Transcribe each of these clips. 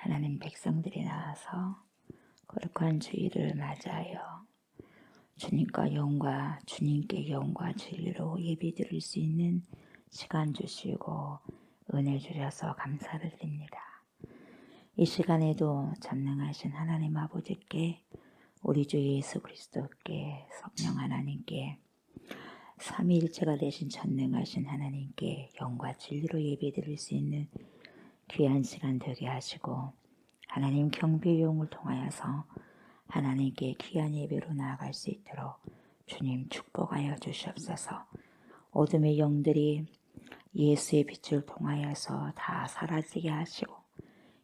하나님 백성들이 나와서 거룩한 주일을 맞이하여 주님께 영과 진리로 예배드릴 수 있는 시간 주시고 은혜 주셔서 감사를 드립니다. 이 시간에도 전능하신 하나님 아버지께, 우리 주 예수 그리스도께, 성령 하나님께, 삼위일체가 되신 전능하신 하나님께 영과 진리로 예배드릴 수 있는 귀한 시간 되게 하시고, 하나님 경배용을 통하여서 하나님께 귀한 예배로 나아갈 수 있도록 주님 축복하여 주시옵소서. 어둠의 영들이 예수의 빛을 통하여서 다 사라지게 하시고,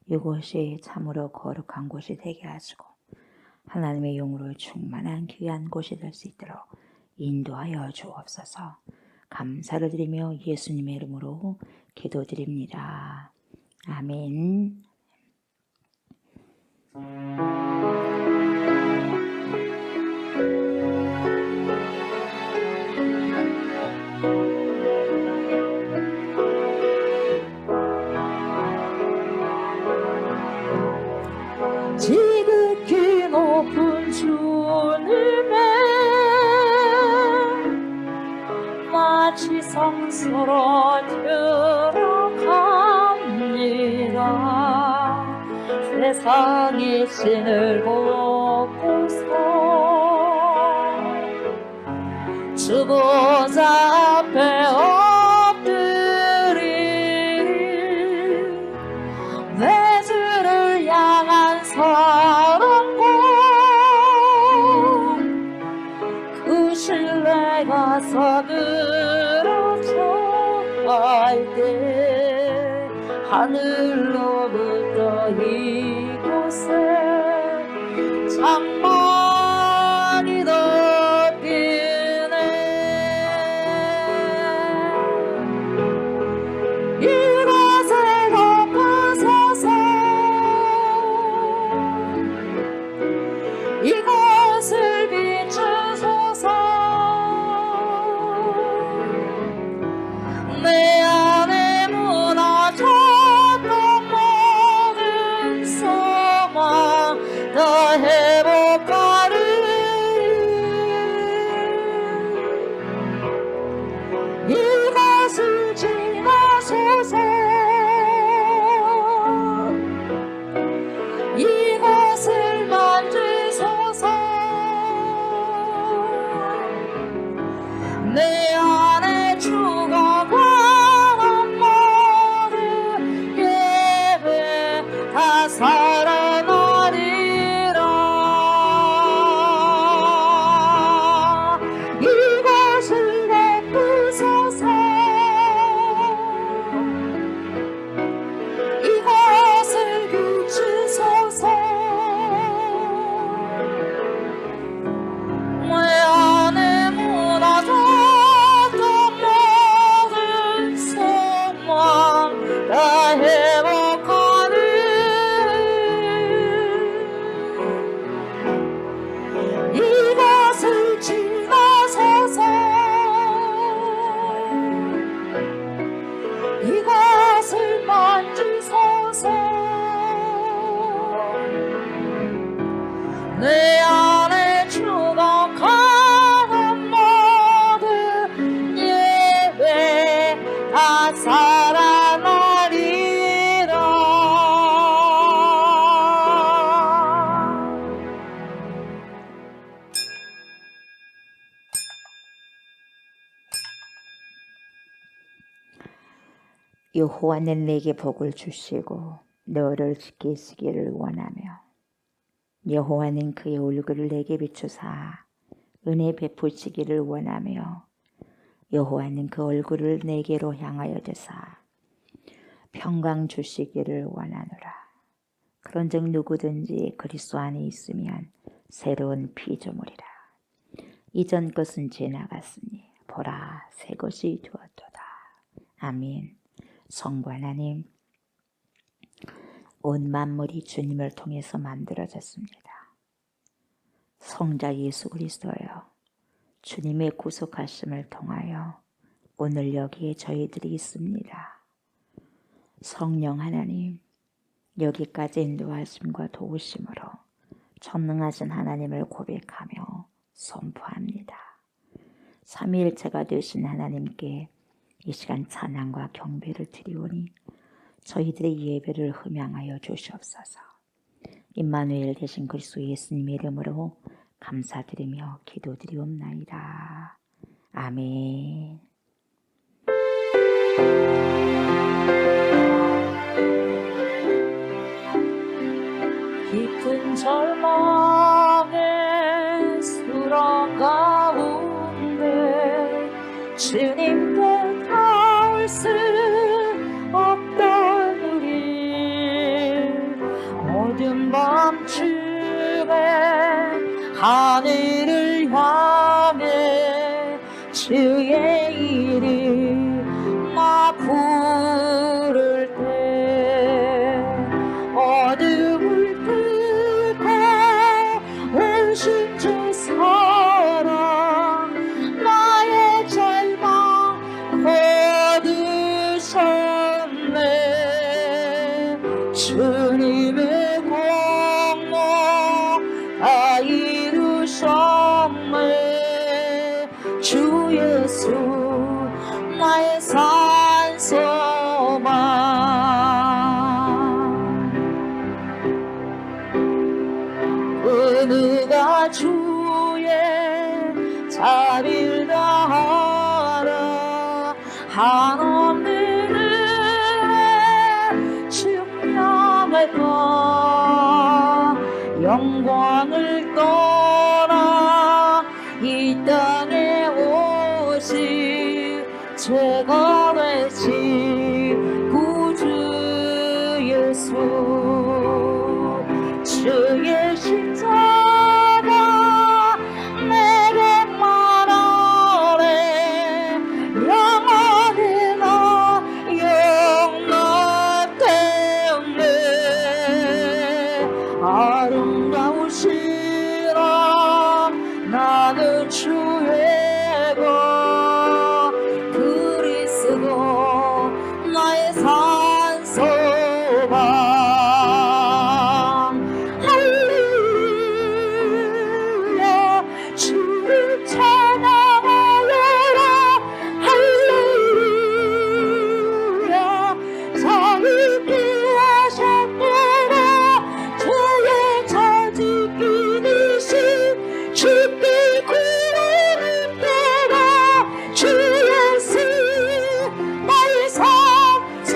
이곳이 참으로 거룩한 곳이 되게 하시고, 하나님의 영으로 충만한 귀한 곳이 될 수 있도록 인도하여 주옵소서. 감사를 드리며 예수님의 이름으로 기도드립니다. 아멘. 지극히 높은 주님의 마치 성소로 들어갑니다. 세상의 신을 보고서 주 보좌 앞에 엎드리 내 주를 향한 사랑과 그 신뢰가 서늘어져 갈 때 하늘로부터 이곳에 장막이 덮이네. 이곳을 덮으소서. 이곳을 비추소서. 내 안에 무너졌던 모든 소망 다 회복하리. 이것을 지나소서. 이것을 만지소서. 내 안에 주가 관한 모든 예배 다 살아나리라. 이것을 베푸소서. 이것을 비추소서. 내 안에 무너졌던 모든 소망 다 회복하리. 이것을 지나소서. 이것을 만지소서. 내 안에 주가 가는 모든 예배 다 살아나리라. 여호와는 내게 복을 주시고 너를 지키시기를 원하며, 여호와는 그의 얼굴을 내게 비추사 은혜 베푸시기를 원하며, 여호와는 그 얼굴을 내게로 향하여 드사 평강 주시기를 원하노라. 그런즉 누구든지 그리스도 안에 있으면 새로운 피조물이라. 이전 것은 지나갔으니 보라 새 것이 되었도다. 아멘. 성부 하나님, 온 만물이 주님을 통해서 만들어졌습니다. 성자 예수 그리스도여, 주님의 구속하심을 통하여 오늘 여기에 저희들이 있습니다. 성령 하나님, 여기까지 인도하심과 도우심으로 전능하신 하나님을 고백하며 선포합니다. 삼위일체가 되신 하나님께 이 시간 찬양과 경배를 드리오니 저희들의 예배를 흠양하여 주시옵소서. 임마누엘 되신 그리스도 예수님의 이름으로 감사드리며 기도드리옵나이다. 아멘. 깊은 절망의 수렁 가운데 주님께 닿을 수 없던 우리 어두운 밤중에 하늘을 향해 주의 이름 나 부를 때 어둠을 뚫고 오신 주 사랑 나의 절망 거두셨네. 주님의 공로 다 이루셨네. 주 예수 나의 산소만. 그 누가 주의 자비를 다하라 한없는 은혜 증명할까. 영광을 떠나 이 땅에 오신 죄가 되신 구주 예수. 주의 십자가 내게 말하네. 영원히 나 영납되었네. 아름다우시라 나는 주의 것 그리스도 나의 산소만. 주를 찬양하여라 할렐루야. 자유케 하셨노라 죄의 자짓기 되신 주께 구원을 때라. 주 예수 나의 산소만.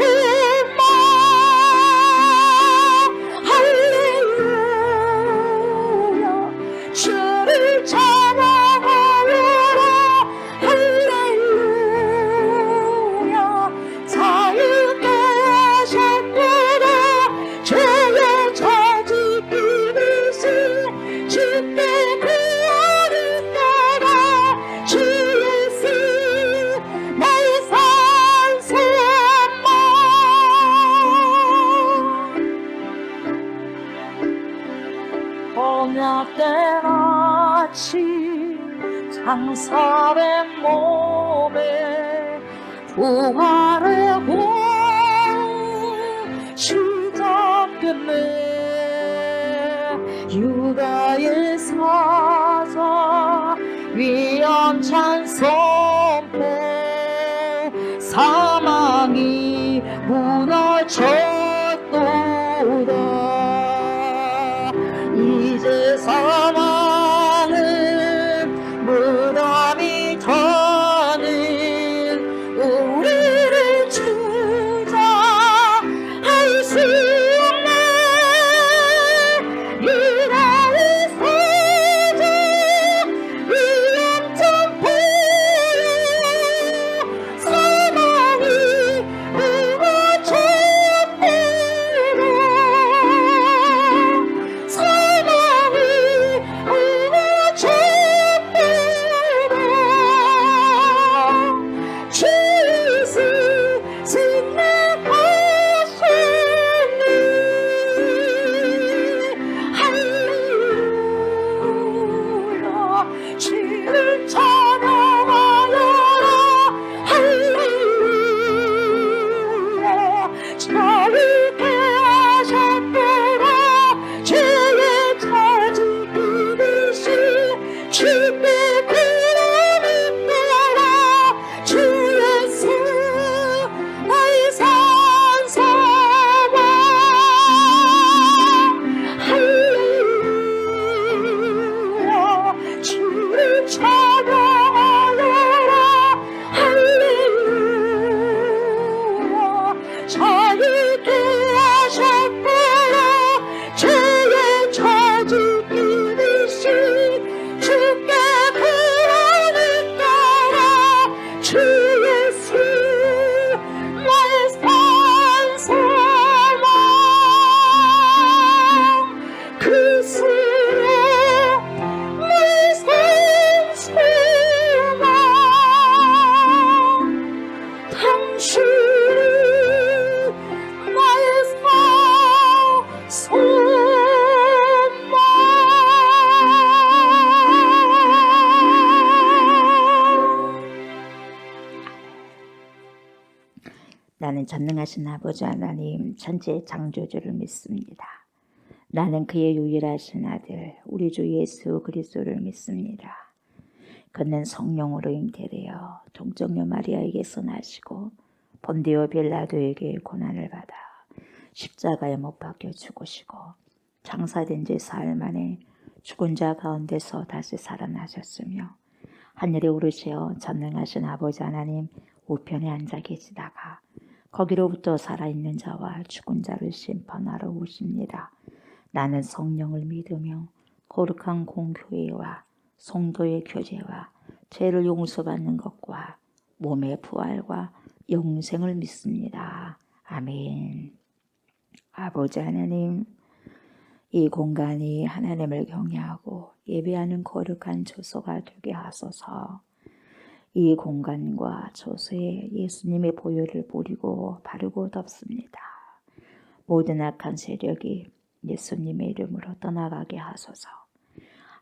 할렐루야. 주를 찬양하여라 할렐루야. 자유케 하셨노라 죄의 자짓기 되신 주께 구원을 따라. 주 예수 나의 산소만. 언약된 아침 장사된 몸에 부활의 혼 시작됐네. 유다의 사자 위험찬 선포 사망이 무너졌도다. 이제 사망은 무덤이 터는 우리를 주장할 수 없네. 유다의 사자 위험찬 포로 사망이 무너졌도다. 사망이 나는 전능하신 아버지 하나님 천지의 창조주를 믿습니다. 나는 그의 유일하신 아들 우리 주 예수 그리스도를 믿습니다. 그는 성령으로 잉태되어 동정녀 마리아에게서 나시고 본디오 빌라도에게 고난을 받아 십자가에 못 박혀 죽으시고 장사된 지 사흘 만에 죽은 자 가운데서 다시 살아나셨으며 하늘에 오르시어 전능하신 아버지 하나님 우편에 앉아 계시다가 거기로부터 살아있는 자와 죽은 자를 심판하러 오십니다. 나는 성령을 믿으며 거룩한 공교회와 성도의 교제와 죄를 용서받는 것과 몸의 부활과 영생을 믿습니다. 아멘. 아버지 하나님, 이 공간이 하나님을 경외하고 예배하는 거룩한 처소가 되게 하소서. 이 공간과 처소에 예수님의 보혈을 뿌리고 바르고 덮습니다. 모든 악한 세력이 예수님의 이름으로 떠나가게 하소서.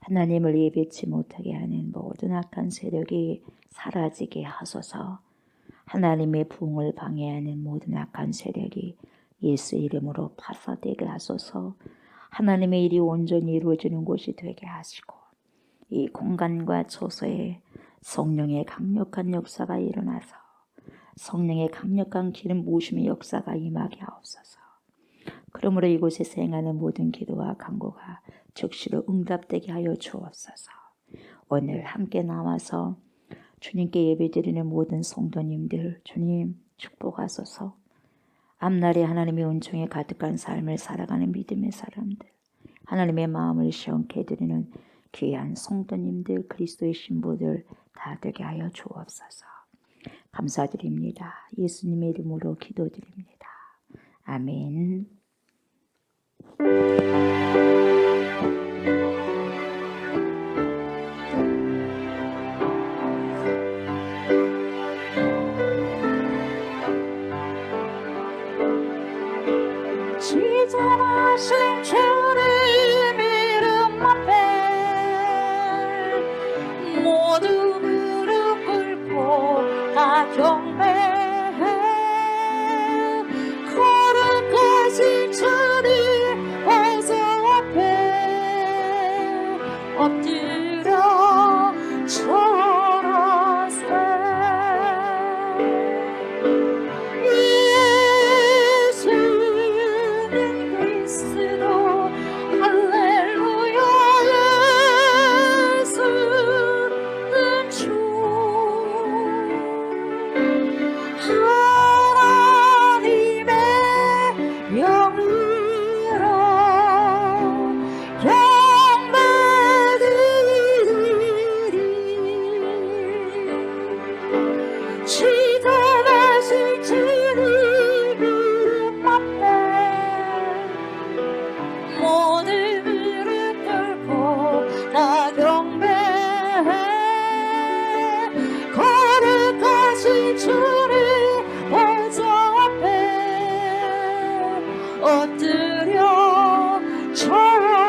하나님을 예배치 못하게 하는 모든 악한 세력이 사라지게 하소서. 하나님의 부흥을 방해하는 모든 악한 세력이 예수 이름으로 파사되게 하소서. 하나님의 일이 온전히 이루어지는 곳이 되게 하시고 이 공간과 처소에 성령의 강력한 역사가 일어나서 성령의 강력한 기름 부으심의 역사가 임하게 하옵소서. 그러므로 이곳에서 행하는 모든 기도와 간구가 즉시로 응답되게 하여 주옵소서. 오늘 함께 나와서 주님께 예배드리는 모든 성도님들 주님 축복하소서. 앞날에 하나님의 은총에 가득한 삶을 살아가는 믿음의 사람들, 하나님의 마음을 시원케 해드리는 귀한 성도님들, 그리스도의 신부들 다 되게 하여 주옵소서. 감사드립니다. 예수님의 이름으로 기도드립니다. 아멘. 지존하신 주님 이름 앞에 모두 무릎 꿇고 다 경배해. 거룩하신 주님 보좌 앞에 엎드려 절하세. 지존하신 주님 이름 앞에 모든 무릎 꿇고 다 경배해. 거룩하신 주님 보좌 앞에 엎드려 절하세.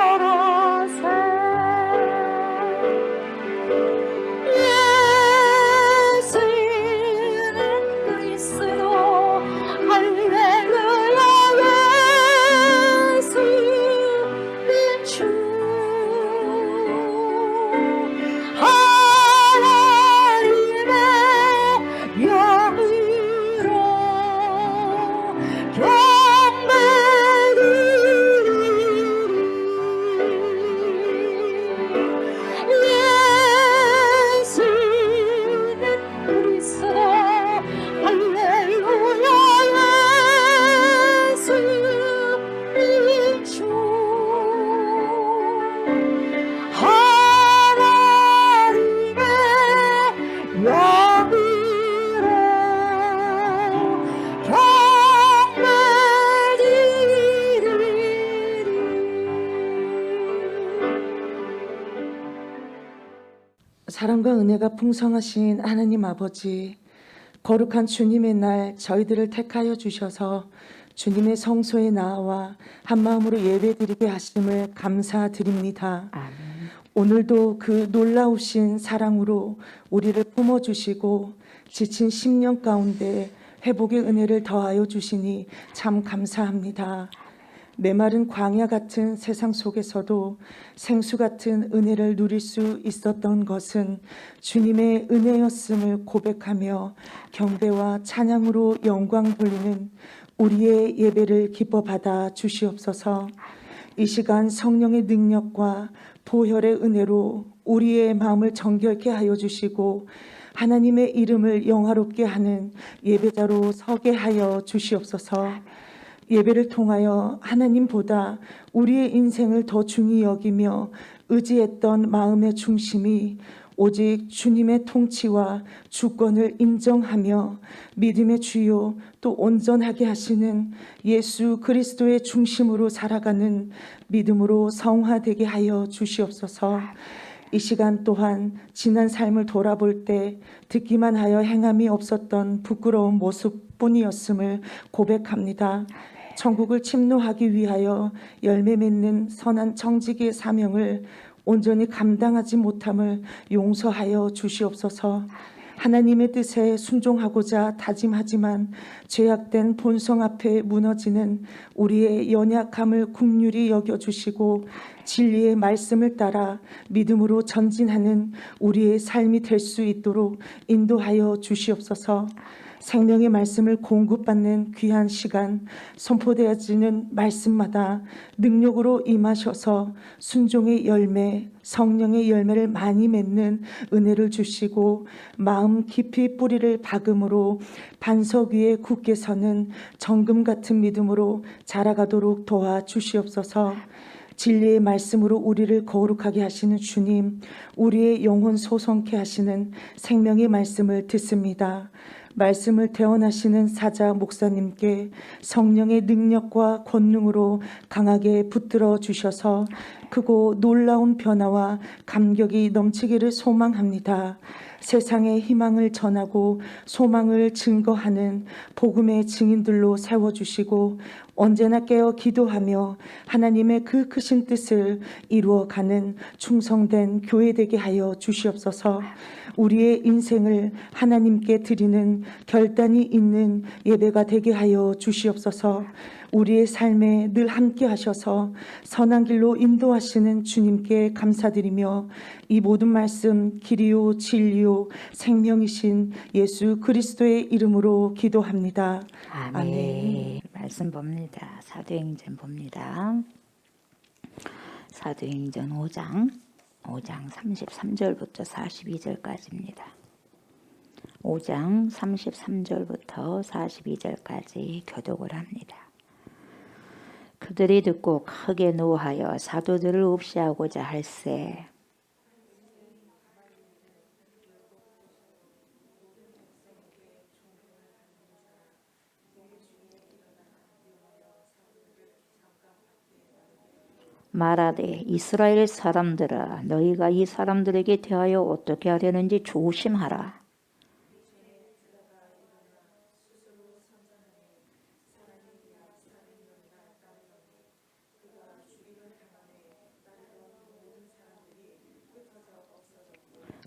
사랑과 은혜가 풍성하신 하나님 아버지, 거룩한 주님의 날 저희들을 택하여 주셔서 주님의 성소에 나와 한마음으로 예배드리게 하심을 감사드립니다. 아멘. 오늘도 그 놀라우신 사랑으로 우리를 품어주시고 지친 심령 가운데 회복의 은혜를 더하여 주시니 참 감사합니다. 메마른 광야 같은 세상 속에서도 생수 같은 은혜를 누릴 수 있었던 것은 주님의 은혜였음을 고백하며 경배와 찬양으로 영광 돌리는 우리의 예배를 기뻐 받아 주시옵소서. 이 시간 성령의 능력과 보혈의 은혜로 우리의 마음을 정결케 하여 주시고 하나님의 이름을 영화롭게 하는 예배자로 서게 하여 주시옵소서. 예배를 통하여 하나님보다 우리의 인생을 더 중히 여기며 의지했던 마음의 중심이 오직 주님의 통치와 주권을 인정하며 믿음의 주요 또 온전하게 하시는 예수 그리스도의 중심으로 살아가는 믿음으로 성화되게 하여 주시옵소서. 이 시간 또한 지난 삶을 돌아볼 때 듣기만 하여 행함이 없었던 부끄러운 모습뿐이었음을 고백합니다. 천국을 침노하기 위하여 열매 맺는 선한 청지기의 사명을 온전히 감당하지 못함을 용서하여 주시옵소서. 하나님의 뜻에 순종하고자 다짐하지만 죄악된 본성 앞에 무너지는 우리의 연약함을 긍휼히 여겨주시고 진리의 말씀을 따라 믿음으로 전진하는 우리의 삶이 될 수 있도록 인도하여 주시옵소서. 생명의 말씀을 공급받는 귀한 시간, 선포되어지는 말씀마다 능력으로 임하셔서 순종의 열매, 성령의 열매를 많이 맺는 은혜를 주시고 마음 깊이 뿌리를 박음으로 반석 위에 굳게 서는 정금 같은 믿음으로 자라가도록 도와주시옵소서. 진리의 말씀으로 우리를 거룩하게 하시는 주님, 우리의 영혼 소성케 하시는 생명의 말씀을 듣습니다. 말씀을 대언하시는 사자 목사님께 성령의 능력과 권능으로 강하게 붙들어 주셔서 크고 놀라운 변화와 감격이 넘치기를 소망합니다. 세상에 희망을 전하고 소망을 증거하는 복음의 증인들로 세워주시고 언제나 깨어 기도하며 하나님의 그 크신 뜻을 이루어가는 충성된 교회 되게 하여 주시옵소서. 우리의 인생을 하나님께 드리는 결단이 있는 예배가 되게 하여 주시옵소서. 우리의 삶에 늘 함께 하셔서 선한 길로 인도하시는 주님께 감사드리며 이 모든 말씀 길이요 진리요 생명이신 예수 그리스도의 이름으로 기도합니다. 아멘. 말씀 봅니다. 사도행전 봅니다. 사도행전 5장 33절부터 42절까지입니다. 5장 33절부터 42절까지 교독을 합니다. 그들이 듣고 크게 노하여 사도들을 없이하고자 할세 말하되 이스라엘 사람들아 너희가 이 사람들에게 대하여 어떻게 하려는지 조심하라.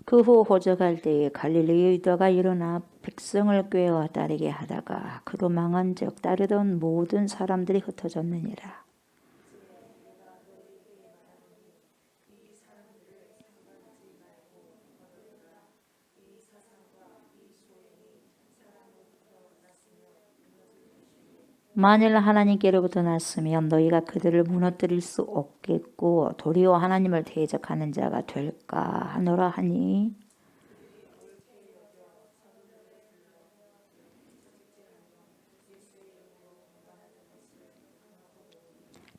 그 후 호적할 때에 갈릴리 유다가 일어나 백성을 꾀어 따르게 하다가 그로 망한즉 따르던 모든 사람들이 흩어졌느니라. 만일 하나님께로부터 났으면 너희가 그들을 무너뜨릴 수 없겠고 도리어 하나님을 대적하는 자가 될까 하노라 하니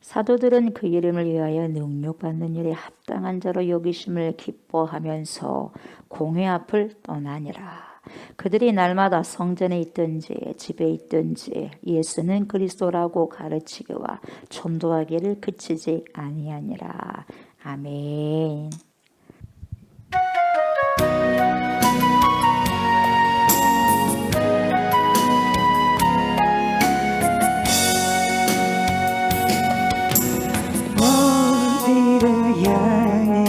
사도들은 그 이름을 위하여 능력받는 일에 합당한 자로 여기심을 기뻐하면서 공회 앞을 떠나니라. 그들이 날마다 성전에 있든지 집에 있든지 예수는 그리스도라고 가르치기와 전도하기를 그치지 아니하니라. 아멘. 어디를 향해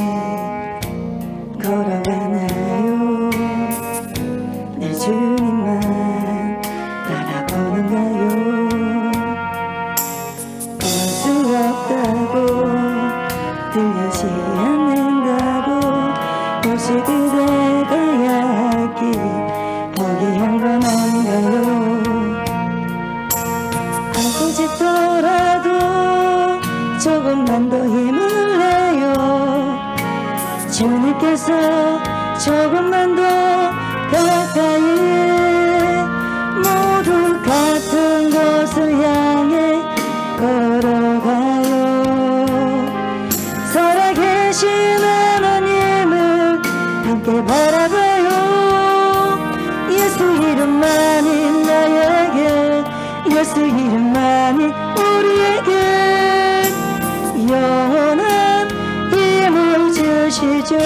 걸어가나요? 내 주님만 따라 조금만 더 힘을 내요. 주님께서 조금만 더 가까이 모두 같은 곳을 향해 걸어가요. 살아계신 하나님을 함께 바라봐요. 예수 이름만이 나에게, 예수 이름만이 우리에게 영원한 힘을 주시죠.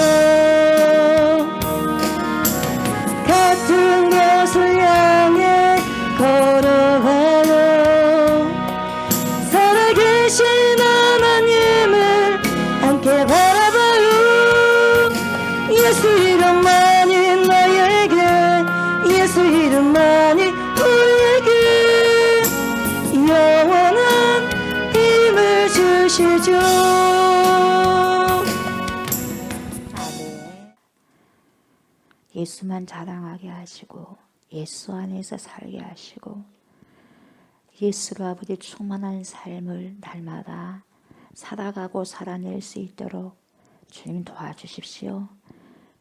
같은 곳을 향해 걸어가요. 살아계신 하나님을 함께 바라봐요. 예수 이름만이 나에게, 예수 이름만이 우리에게 영원한 힘을 주시죠. 아멘. 예수만 자랑하게 하시고 예수 안에서 살게 하시고 예수로 아버지 충만한 삶을 날마다 살아가고 살아낼 수 있도록 주님 도와주십시오.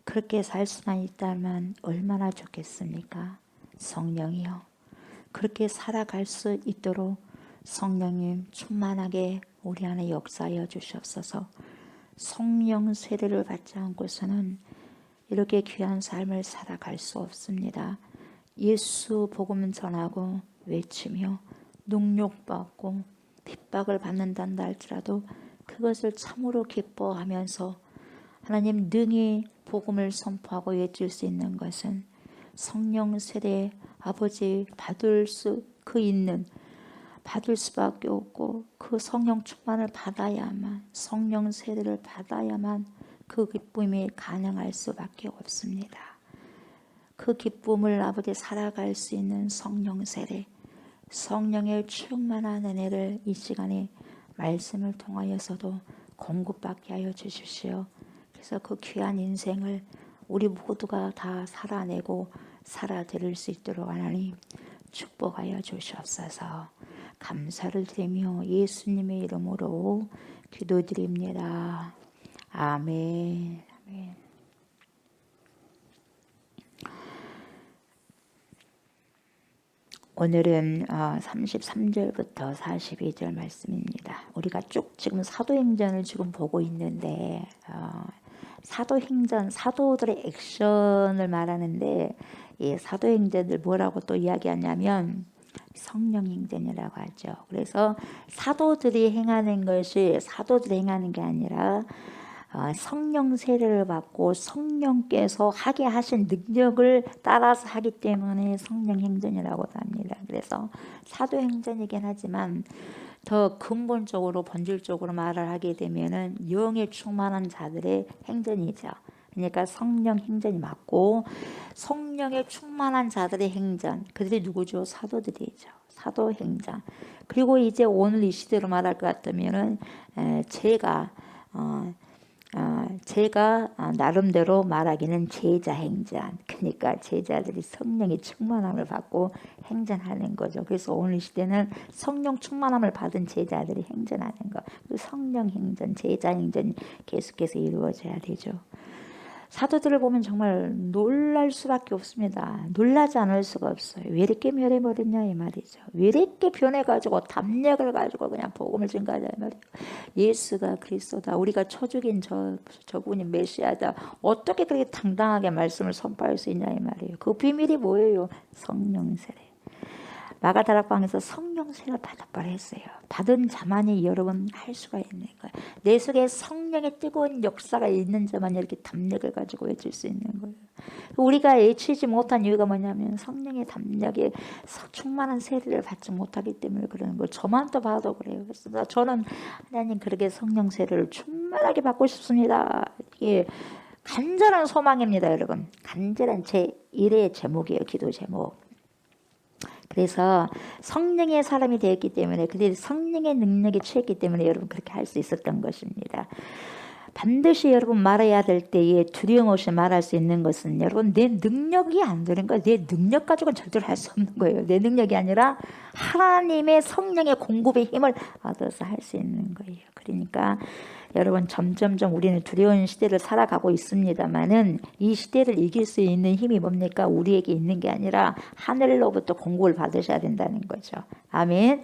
그렇게 살 수만 있다면 얼마나 좋겠습니까? 성령이요, 그렇게 살아갈 수 있도록 성령님 충만하게 우리 안에 역사하여 주시옵소서. 성령 세례를 받지 않고서는 이렇게 귀한 삶을 살아갈 수 없습니다. 예수 복음 전하고 외치며 능욕받고 핍박을 받는단다 할지라도 그것을 참으로 기뻐하면서 하나님 능히 복음을 선포하고 외칠 수 있는 것은 성령 세례 아버지 받을 수밖에 없고 그 성령 충만을 받아야만, 성령 세례를 받아야만 그 기쁨이 가능할 수밖에 없습니다. 그 기쁨을 아버지 살아갈 수 있는 성령 세례, 성령의 충만한 은혜를 이 시간에 말씀을 통하여서도 공급받게 하여 주십시오. 그래서 그 귀한 인생을 우리 모두가 다 살아내고 살아드릴 수 있도록 하나님 축복하여 주시옵소서. 감사를 드리며 예수님의 이름으로 기도드립니다. 아멘. 아멘. 오늘은 33절부터 42절 말씀입니다. 우리가 쭉 지금 사도행전을 지금 보고 있는데 사도행전, 사도들의 액션을 말하는데 이 사도행전을 뭐라고 또 이야기하냐면 성령행전이라고 하죠. 그래서 사도들이 행하는 것이 사도들이 행하는 게 아니라 성령 세례를 받고 성령께서 하게 하신 능력을 따라서 하기 때문에 성령행전이라고 합니다. 그래서 사도행전이긴 하지만 더 근본적으로 본질적으로 말을 하게 되면은 영에 충만한 자들의 행전이죠. 그러니까 성령 행전이 맞고 성령에 충만한 자들의 행전, 그들이 누구죠? 사도들이죠. 사도행전. 그리고 이제 오늘 이 시대로 말할 것 같으면은 제가 나름대로 말하기는 제자 행전. 그러니까 제자들이 성령의 충만함을 받고 행전하는 거죠. 그래서 오늘 시대는 성령 충만함을 받은 제자들이 행전하는 거. 성령 행전, 제자 행전이 계속해서 이루어져야 되죠. 사도들을 보면 정말 놀랄 수밖에 없습니다. 놀라지 않을 수가 없어요. 왜 이렇게 변해버렸냐 이 말이죠. 왜 이렇게 변해가지고 담력을 가지고 그냥 복음을 증가하자 이 말이에요. 예수가 그리스도다. 우리가 초죽인 저분이 메시아다. 어떻게 그렇게 당당하게 말씀을 선포할 수 있냐 이 말이에요. 그 비밀이 뭐예요? 성령 세례. 마가다락방에서 성령 세례를 받았다고 했어요. 받은 자만이 여러분 할 수가 있는 거예요. 내 속에 성령의 뜨거운 역사가 있는 자만 이렇게 담력을 가지고 외칠 수 있는 거예요. 우리가 외치지 못한 이유가 뭐냐면 성령의 담력에 충만한 세례를 받지 못하기 때문에 그러는 거예요. 저만 또 봐도 그래요. 그래서 저는 하나님 그렇게 성령 세례를 충만하게 받고 싶습니다. 이게 간절한 소망입니다, 여러분. 간절한 제 1의 제목이에요. 기도 제목. 그래서 성령의 사람이 되었기 때문에 그들이 성령의 능력에 취했기 때문에 여러분 그렇게 할 수 있었던 것입니다. 반드시 여러분 말해야 될 때에 두려움 없이 말할 수 있는 것은 여러분 내 능력이 안 되는 거예요. 내 능력 가지고는 절대로 할 수 없는 거예요. 내 능력이 아니라 하나님의 성령의 공급의 힘을 얻어서 할 수 있는 거예요. 그러니까 여러분 점점점 우리는 두려운 시대를 살아가고 있습니다만은 이 시대를 이길 수 있는 힘이 뭡니까? 우리에게 있는 게 아니라 하늘로부터 공급을 받으셔야 된다는 거죠. 아멘.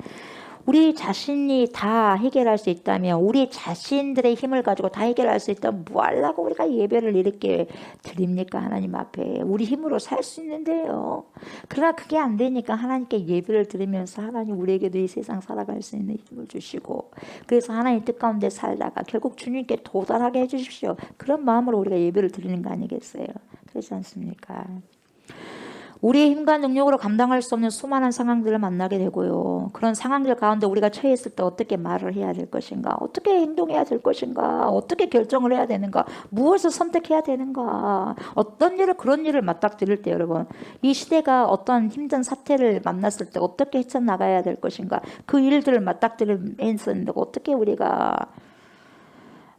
우리 자신이 다 해결할 수 있다면, 우리 자신들의 힘을 가지고 다 해결할 수 있다면 뭐 하려고 우리가 예배를 이렇게 드립니까? 하나님 앞에 우리 힘으로 살 수 있는데요. 그러나 그게 안 되니까 하나님께 예배를 드리면서 하나님 우리에게도 이 세상 살아갈 수 있는 힘을 주시고, 그래서 하나님 뜻 가운데 살다가 결국 주님께 도달하게 해주십시오. 그런 마음으로 우리가 예배를 드리는 거 아니겠어요? 그렇지 않습니까? 우리의 힘과 능력으로 감당할 수 없는 수많은 상황들을 만나게 되고요. 그런 상황들 가운데 우리가 처했을 때 어떻게 말을 해야 될 것인가, 어떻게 행동해야 될 것인가, 어떻게 결정을 해야 되는가, 무엇을 선택해야 되는가, 어떤 일을, 그런 일을 맞닥뜨릴 때 여러분, 이 시대가 어떤 힘든 사태를 만났을 때 어떻게 헤쳐나가야 될 것인가, 그 일들을 맞닥뜨리면서 어떻게 우리가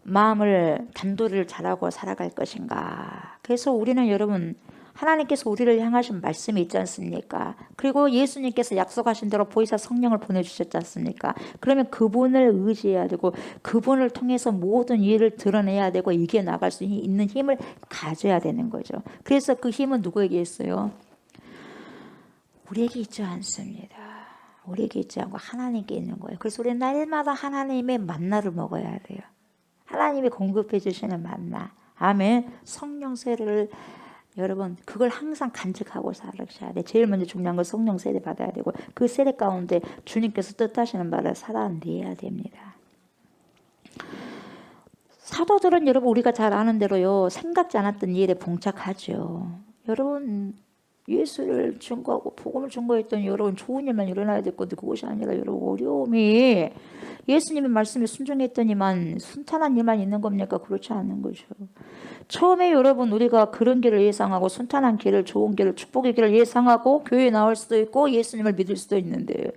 마음을 단도리를 잘하고 살아갈 것인가. 그래서 우리는 여러분, 하나님께서 우리를 향하신 말씀이 있지 않습니까? 그리고 예수님께서 약속하신 대로 보혜사 성령을 보내주셨지 않습니까? 그러면 그분을 의지해야 되고, 그분을 통해서 모든 일을 드러내야 되고, 이겨나갈 수 있는 힘을 가져야 되는 거죠. 그래서 그 힘은 누구에게 있어요? 우리에게 있지 않습니다. 우리에게 있지 않고 하나님께 있는 거예요. 그래서 우리는 날마다 하나님의 만나를 먹어야 돼요. 하나님이 공급해 주시는 만나. 아멘. 성령 세례를 여러분 그걸 항상 간직하고 살아가셔야 돼. 제일 먼저 중요한 건 성령 세례 받아야 되고, 그 세례 가운데 주님께서 뜻하시는 바를 살아내야 됩니다. 사도들은 여러분 우리가 잘 아는 대로요, 생각지 않았던 일에 봉착하죠. 여러분 예수를 증거하고 복음을 증거했더니 여러분 좋은 일만 일어나야 될 건데, 그것이 아니라 여러분 어려움이, 예수님의 말씀에 순종했더니만 순탄한 일만 있는 겁니까? 그렇지 않은 거죠. 처음에 여러분 우리가 그런 길을 예상하고, 순탄한 길을, 좋은 길을, 축복의 길을 예상하고 교회에 나올 수도 있고 예수님을 믿을 수도 있는데,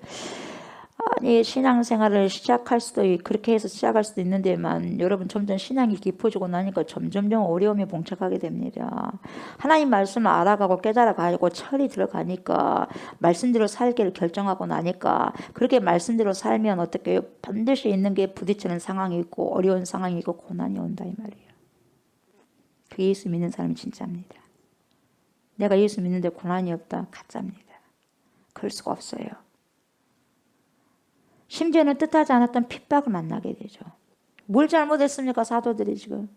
아니 신앙생활을 시작할 수도 그렇게 해서 시작할 수도 있는데만, 여러분 점점 신앙이 깊어지고 나니까 점점점 어려움에 봉착하게 됩니다. 하나님 말씀을 알아가고 깨달아가고 철이 들어가니까, 말씀대로 살기를 결정하고 나니까, 그렇게 말씀대로 살면 어떻게 해요? 반드시 있는 게 부딪히는 상황이 있고 어려운 상황이 있고 고난이 온다 이 말이에요. 그 예수 믿는 사람이 진짜입니다. 내가 예수 믿는데 고난이 없다? 가짜입니다. 그럴 수가 없어요. 심지어는 뜻하지 않았던 핍박을 만나게 되죠. 뭘 잘못했습니까? 사도들이 지금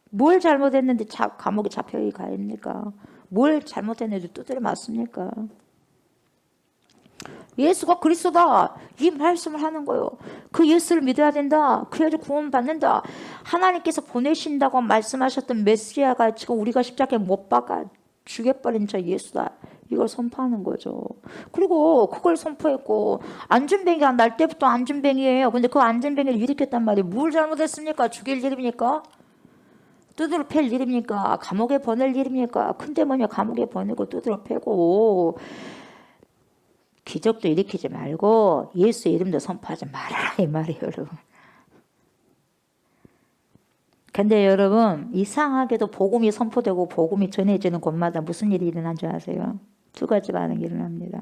뭘 잘못했는데 감옥에 잡혀 가입니까? 뭘 잘못했는데 두드려 맞습니까? 예수가 그리스도다 이 말씀을 하는 거예요. 그 예수를 믿어야 된다. 그래야지 구원받는다. 하나님께서 보내신다고 말씀하셨던 메시아가 지금 우리가 십자가에 못 박아 죽여버린 저 예수다. 이걸 선포하는 거죠. 그리고 그걸 선포했고, 안전뱅이가 날 때부터 안전뱅이에요. 근데 그 안전뱅이를 일으켰단 말이에요. 뭘 잘못했습니까? 죽일 일입니까? 두드러 팰 일입니까? 감옥에 보낼 일입니까? 근데 뭐냐, 감옥에 보내고 두드러 패고 기적도 일으키지 말고 예수 이름도 선포하지 말아라 이 말이에요, 여러분. 근데 여러분 이상하게도 복음이 선포되고 복음이 전해지는 곳마다 무슨 일이 일어난 줄 아세요? 두 가지 반응이 일어납니다.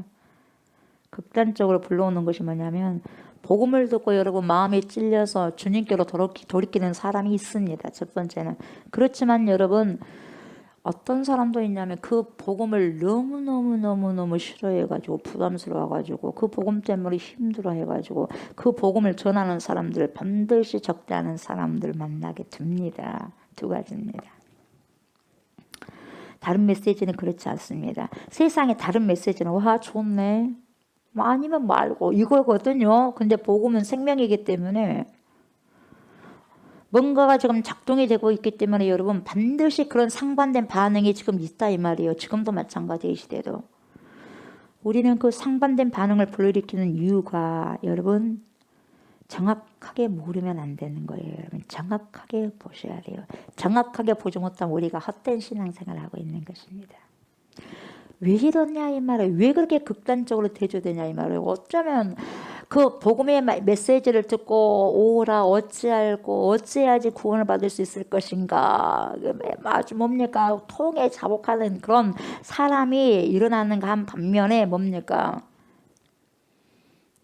극단적으로 불러오는 것이 뭐냐면, 복음을 듣고 여러분 마음이 찔려서 주님께로 돌이키는 사람이 있습니다. 첫 번째는. 그렇지만 여러분 어떤 사람도 있냐면 그 복음을 너무너무 싫어해가지고 부담스러워가지고 그 복음 때문에 힘들어해가지고 그 복음을 전하는 사람들, 반드시 적지 않은 사람들 만나게 됩니다. 두 가지입니다. 다른 메시지는 그렇지 않습니다. 세상에 다른 메시지는 와 좋네, 뭐 아니면 말고 이거거든요. 근데 복음은 생명이기 때문에 뭔가가 지금 작동이 되고 있기 때문에 여러분 반드시 그런 상반된 반응이 지금 있다 이 말이에요. 지금도 마찬가지의 시대도. 우리는 그 상반된 반응을 불러일으키는 이유가 여러분 정확하게 모르면 안 되는 거예요. 여러분 정확하게 보셔야 돼요. 정확하게 보지 못하면 우리가 헛된 신앙생활을 하고 있는 것입니다. 왜 이러냐 이 말이에요. 왜 그렇게 극단적으로 대조되냐 이 말이에요. 어쩌면 그 복음의 메시지를 듣고 오라 어찌할고 어찌해야지 구원을 받을 수 있을 것인가, 아주 뭡니까 통에 자복하는 그런 사람이 일어나는 한 반면에 뭡니까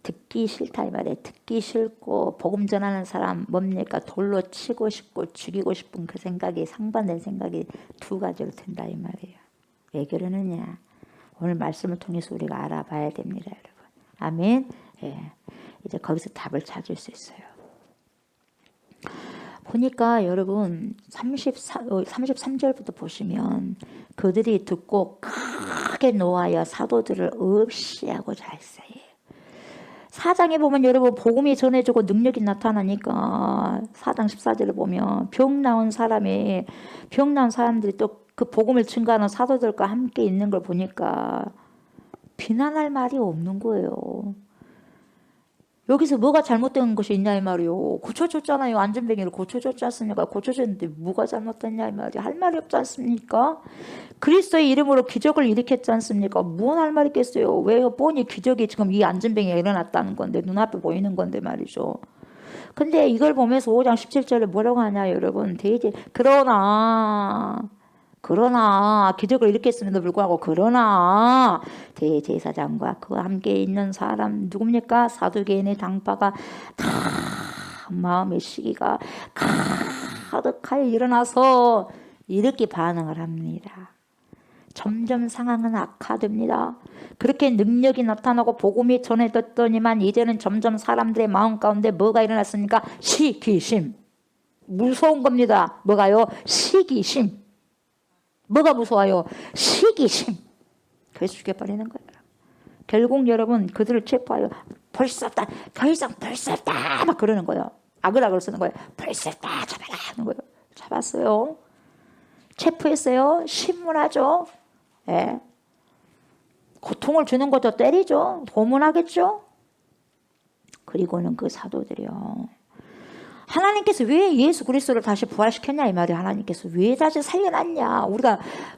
듣기 싫다 이 말이에요. 듣기 싫고 복음 전하는 사람 뭡니까 돌로 치고 싶고 죽이고 싶은 그 생각이 상반된 생각이 두 가지로 든다 이 말이에요. 왜 그러느냐, 오늘 말씀을 통해서 우리가 알아봐야 됩니다 여러분. 아멘. 예. 이제 거기서 답을 찾을 수 있어요. 보니까 여러분 33절부터 보시면 그들이 듣고 크게 노하여 사도들을 없이하고자 했어요. 4장에 보면 여러분 복음이 전해지고 능력이 나타나니까 4장 14절을 보면 병 나온 사람들이 또 그 복음을 증거하는 사도들과 함께 있는 걸 보니까 비난할 말이 없는 거예요. 여기서 뭐가 잘못된 것이 있냐 이 말이요. 고쳐줬잖아요. 안전뱅이를 고쳐줬지 않습니까? 고쳐줬는데 뭐가 잘못됐냐 이 말이요. 할 말이 없지 않습니까? 그리스도의 이름으로 기적을 일으켰지 않습니까? 무슨 할 말이 있겠어요. 왜요? 뻔히 기적이 지금 이 안전뱅이가 일어났다는 건데 눈앞에 보이는 건데 말이죠. 근데 이걸 보면서 5장 17절에 뭐라고 하냐 여러분. 그러나 기적을 일으켰음에도 불구하고 그러나 대제사장과 그와 함께 있는 사람 누굽니까? 사두개인의 당파가 다 마음의 시기가 가득하여 일어나서 이렇게 반응을 합니다. 점점 상황은 악화됩니다. 그렇게 능력이 나타나고 복음이 전해졌더니만 이제는 점점 사람들의 마음 가운데 뭐가 일어났습니까? 시기심. 무서운 겁니다. 뭐가요? 시기심. 뭐가 무서워요? 시기심. 그래서 죽여버리는 거예요. 결국 여러분 그들을 체포하여 볼 수 없다. 더 이상 볼 수 없다. 막 그러는 거예요. 악을 쓰는 거예요. 볼 수 없다. 잡아라 하는 거예요. 잡았어요. 체포했어요. 신문하죠. 예. 고통을 주는 것도 때리죠. 고문하겠죠. 그리고는 그 사도들이요. 하나님께서 왜 예수 그리스도를 다시 부활시켰냐 이 말이에요. 하나님께서 왜 다시 살려놨냐.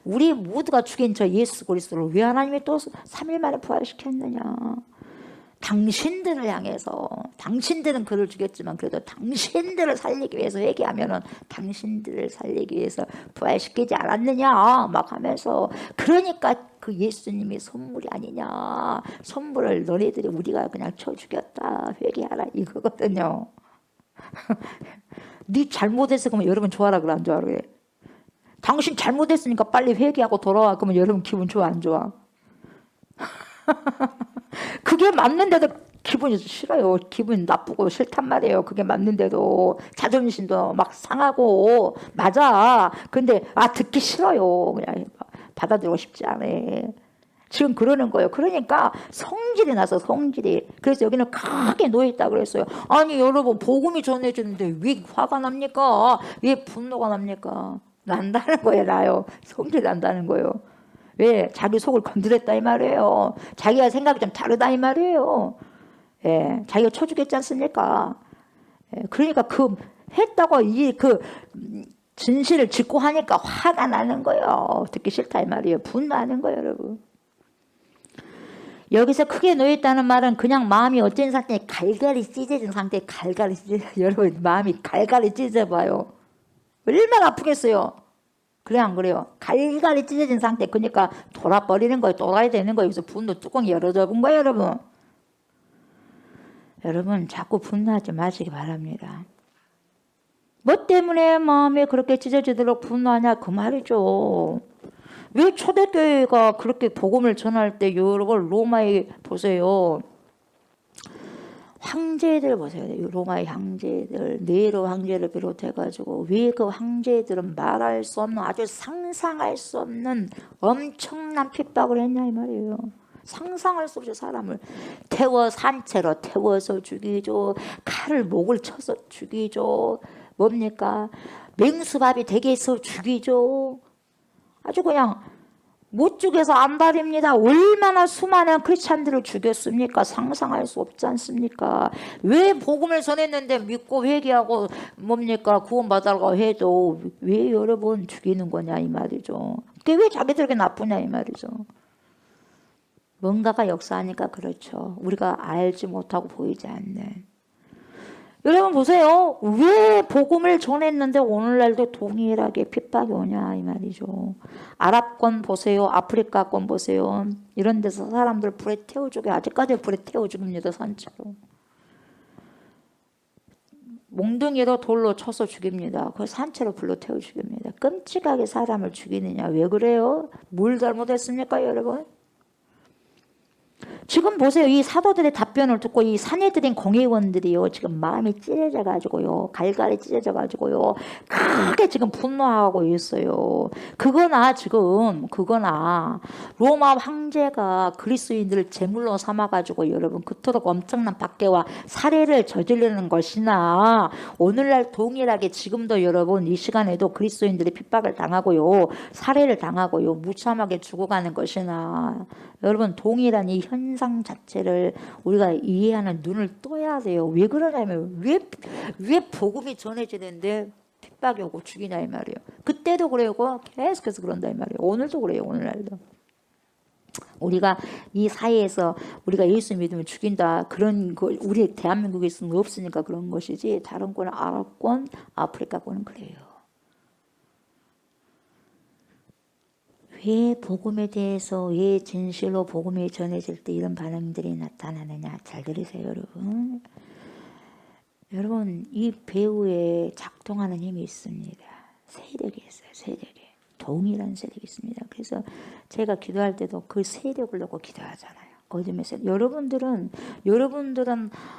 우리 모두가 죽인 저 예수 그리스도를 왜 하나님이 또 3일 만에 부활시켰느냐. 당신들을 향해서, 당신들은 그를 죽였지만 그래도 당신들을 살리기 위해서 회개하면은 당신들을 살리기 위해서 부활시키지 않았느냐 막 하면서, 그러니까 그 예수님이 선물이 아니냐. 선물을 너네들이 우리가 그냥 쳐 죽였다. 회개하라 이거거든요. 네 잘못했어 그러면 여러분 좋아라 그래 안 좋아라 그래? 당신 잘못했으니까 빨리 회개하고 돌아와 그러면 여러분 기분 좋아 안 좋아? 그게 맞는데도 기분이 싫어요. 기분 나쁘고 싫단 말이에요. 그게 맞는데도 자존심도 막 상하고 맞아. 근데 듣기 싫어요. 그냥 받아들이고 싶지 않아. 지금 그러는 거예요. 그러니까 성질이 나서 성질이. 그래서 여기는 크게 놓여있다 그랬어요. 아니 여러분 복음이 전해지는데 왜 화가 납니까? 왜 분노가 납니까? 난다는 거예요. 나요. 성질 난다는 거예요. 왜? 자기 속을 건드렸다 이 말이에요. 자기가 생각이 좀 다르다 이 말이에요. 예, 자기가 쳐주겠지 않습니까? 예, 그러니까 그 했다고 그 진실을 짓고 하니까 화가 나는 거예요. 듣기 싫다 이 말이에요. 분노하는 거예요 여러분. 여기서 크게 놓였다는 말은 그냥 마음이 어쩐 상태에 갈갈이 찢어진 상태에 갈갈이 찢어져. 여러분 마음이 갈갈이 찢어져봐요. 얼마나 아프겠어요. 그래 안 그래요? 갈갈이 찢어진 상태. 그러니까 돌아버리는 거예요. 돌아야 되는 거예요. 그래서 분노 뚜껑이 열어져 본 거예요 여러분. 여러분 자꾸 분노하지 마시기 바랍니다. 뭐 때문에 마음이 그렇게 찢어지도록 분노하냐 그 말이죠. 왜 초대교회가 그렇게 복음을 전할 때 여러분 로마에 보세요. 황제들 보세요. 로마의 황제들, 네로 황제를 비롯해가지고 왜 그 황제들은 말할 수 없는 아주 상상할 수 없는 엄청난 핍박을 했냐 이 말이에요. 상상할 수 없이 사람을 산채로 태워서 죽이죠. 칼을 목을 쳐서 죽이죠. 뭡니까? 맹수밥이 되게 해서 죽이죠. 아주 그냥 못 죽여서 안 바립니다. 얼마나 수많은 크리스찬들을 죽였습니까? 상상할 수 없지 않습니까? 왜 복음을 전했는데 믿고 회개하고 뭡니까? 구원받으라고 해도 왜 여러분 죽이는 거냐 이 말이죠. 그게 왜 자기들에게 나쁘냐 이 말이죠. 뭔가가 역사하니까 그렇죠. 우리가 알지 못하고 보이지 않는. 여러분 보세요. 왜 복음을 전했는데 오늘날도 동일하게 핍박이 오냐 이 말이죠. 아랍권 보세요. 아프리카권 보세요. 이런 데서 사람들 불에 태워 죽여. 아직까지 불에 태워 죽입니다. 산채로. 몽둥이로 돌로 쳐서 죽입니다. 그 산채로 불로 태워 죽입니다. 끔찍하게 사람을 죽이느냐. 왜 그래요? 뭘 잘못했습니까 여러분? 지금 보세요. 이 사도들의 답변을 듣고 이 산헤드린 공회의원들이요. 지금 마음이 찢어져 가지고요. 갈갈이 찢어져 가지고요. 크게 지금 분노하고 있어요. 그거나 로마 황제가 그리스인들을 제물로 삼아 가지고 여러분 그토록 엄청난 박해와 살해를 저지르는 것이나 오늘날 동일하게 지금도 여러분 이 시간에도 그리스인들이 핍박을 당하고요. 살해를 당하고요. 무참하게 죽어가는 것이나 여러분 동일한 이 현상 자체를 우리가 이해하는 눈을 떠야 돼요. 왜 그러냐면 왜 복음이 전해지는데 핍박이 오고 죽이냐 이 말이에요. 그때도 그래요. 계속해서 그런다 이 말이에요. 오늘도 그래요. 오늘날도. 우리가 이 사회에서 우리가 예수 믿으면 죽인다 그런 거 우리 대한민국에 있으면 없으니까 그런 것이지 다른 거는 아랍권, 아프리카권은 그래요. 왜 복음에 대해서 왜 진실로 복음이 전해질 때 이런 반응들이 나타나느냐 잘 들으세요 여러분. 여러분 이 배우에 작동하는 힘이 있습니다. 세력이 있어요. 세력이. 동일한 세력이 있습니다. 그래서 제가 기도할 때도 그 세력을 놓고 기도하잖아요. 어둠의 세력. 여러분들은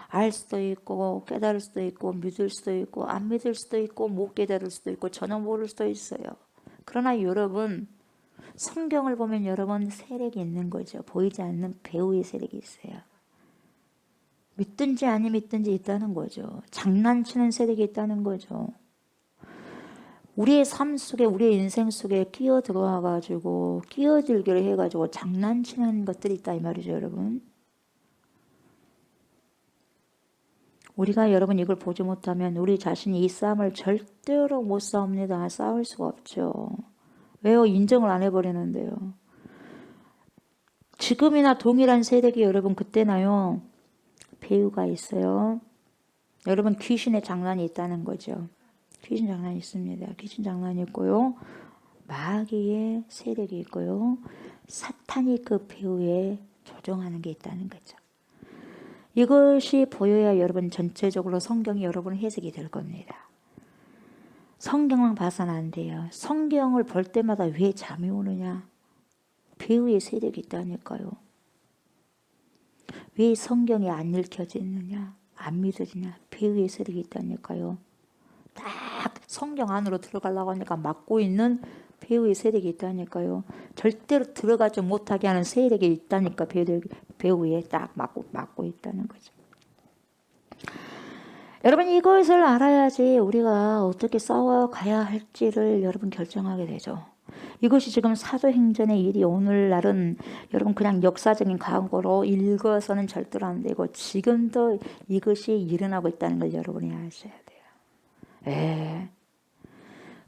알 수도 있고 깨달을 수도 있고 믿을 수도 있고 안 믿을 수도 있고 못 깨달을 수도 있고 전혀 모를 수도 있어요. 그러나 여러분 성경을 보면 여러분 세력이 있는 거죠. 보이지 않는 배우의 세력이 있어요. 믿든지 아니 믿든지 있다는 거죠. 장난치는 세력이 있다는 거죠. 우리의 삶 속에 우리의 인생 속에 끼어들어와가지고 끼어들기를 해가지고 장난치는 것들이 있다 이 말이죠 여러분. 우리가 여러분 이걸 보지 못하면 우리 자신이 이 싸움을 절대로 못 싸웁니다. 싸울 수가 없죠. 왜요? 인정을 안 해버리는데요. 지금이나 동일한 세력이 여러분 그때나요. 배우가 있어요. 여러분 귀신의 장난이 있다는 거죠. 귀신 장난이 있습니다. 귀신 장난이 있고요. 마귀의 세력이 있고요. 사탄이 그 배우에 조종하는 게 있다는 거죠. 이것이 보여야 여러분 전체적으로 성경이 여러분 해석이 될 겁니다. 성경만 봐서는 안 돼요. 성경을 볼 때마다 왜 잠이 오느냐? 배우의 세력이 있다니까요. 왜 성경이 안 읽혀지느냐? 안 믿어지냐? 배우의 세력이 있다니까요. 딱 성경 안으로 들어가려고 하니까 막고 있는 배우의 세력이 있다니까요. 절대로 들어가지 못하게 하는 세력이 있다니까 배우에 딱 막고 있다는 거죠. 여러분 이것을 알아야지 우리가 어떻게 싸워가야 할지를 여러분 결정하게 되죠. 이것이 지금 사도행전의 일이 오늘날은 여러분 그냥 역사적인 과거로 읽어서는 절대로 안 되고 지금도 이것이 일어나고 있다는 걸 여러분이 아셔야 돼요.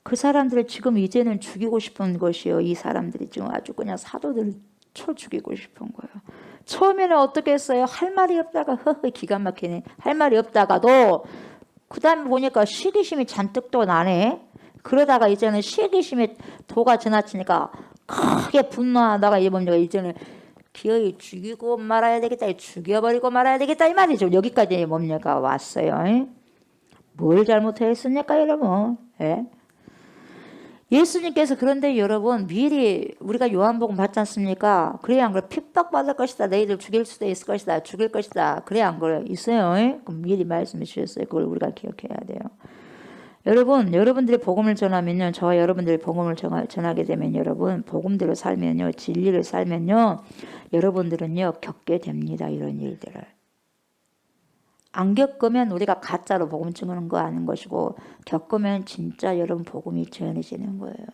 그 사람들을 지금 이제는 죽이고 싶은 것이요. 이 사람들이 지금 아주 그냥 사도들을 쳐 죽이고 싶은 거예요. 처음에는 어떻게 했어요? 할 말이 없다가 기가 막히네. 할 말이 없다가도 그 다음에 보니까 시기심이 잔뜩 또 나네. 그러다가 이제는 시기심의 도가 지나치니까 크게 분노하다가 이제는 기어이 죽이고 말아야 되겠다. 죽여버리고 말아야 되겠다. 이 말이죠. 여기까지 뭡니까 왔어요. 뭘 잘못했습니까 여러분? 예수님께서 그런데 여러분 미리 우리가 요한복음 봤지 않습니까? 그래야 안 그래 핍박받을 것이다. 너희들 죽일 수도 있을 것이다. 죽일 것이다. 그래야 안 그래 있어요. 그럼 미리 말씀해 주셨어요. 그걸 우리가 기억해야 돼요. 여러분들이 복음을 전하면요. 저와 여러분들이 복음을 전하게 되면 여러분 복음대로 살면요. 진리를 살면요. 여러분들은요. 겪게 됩니다. 이런 일들을. 안 겪으면 우리가 가짜로 복음 증거하는 거 아닌 것이고 겪으면 진짜 여러분 복음이 전해지는 거예요.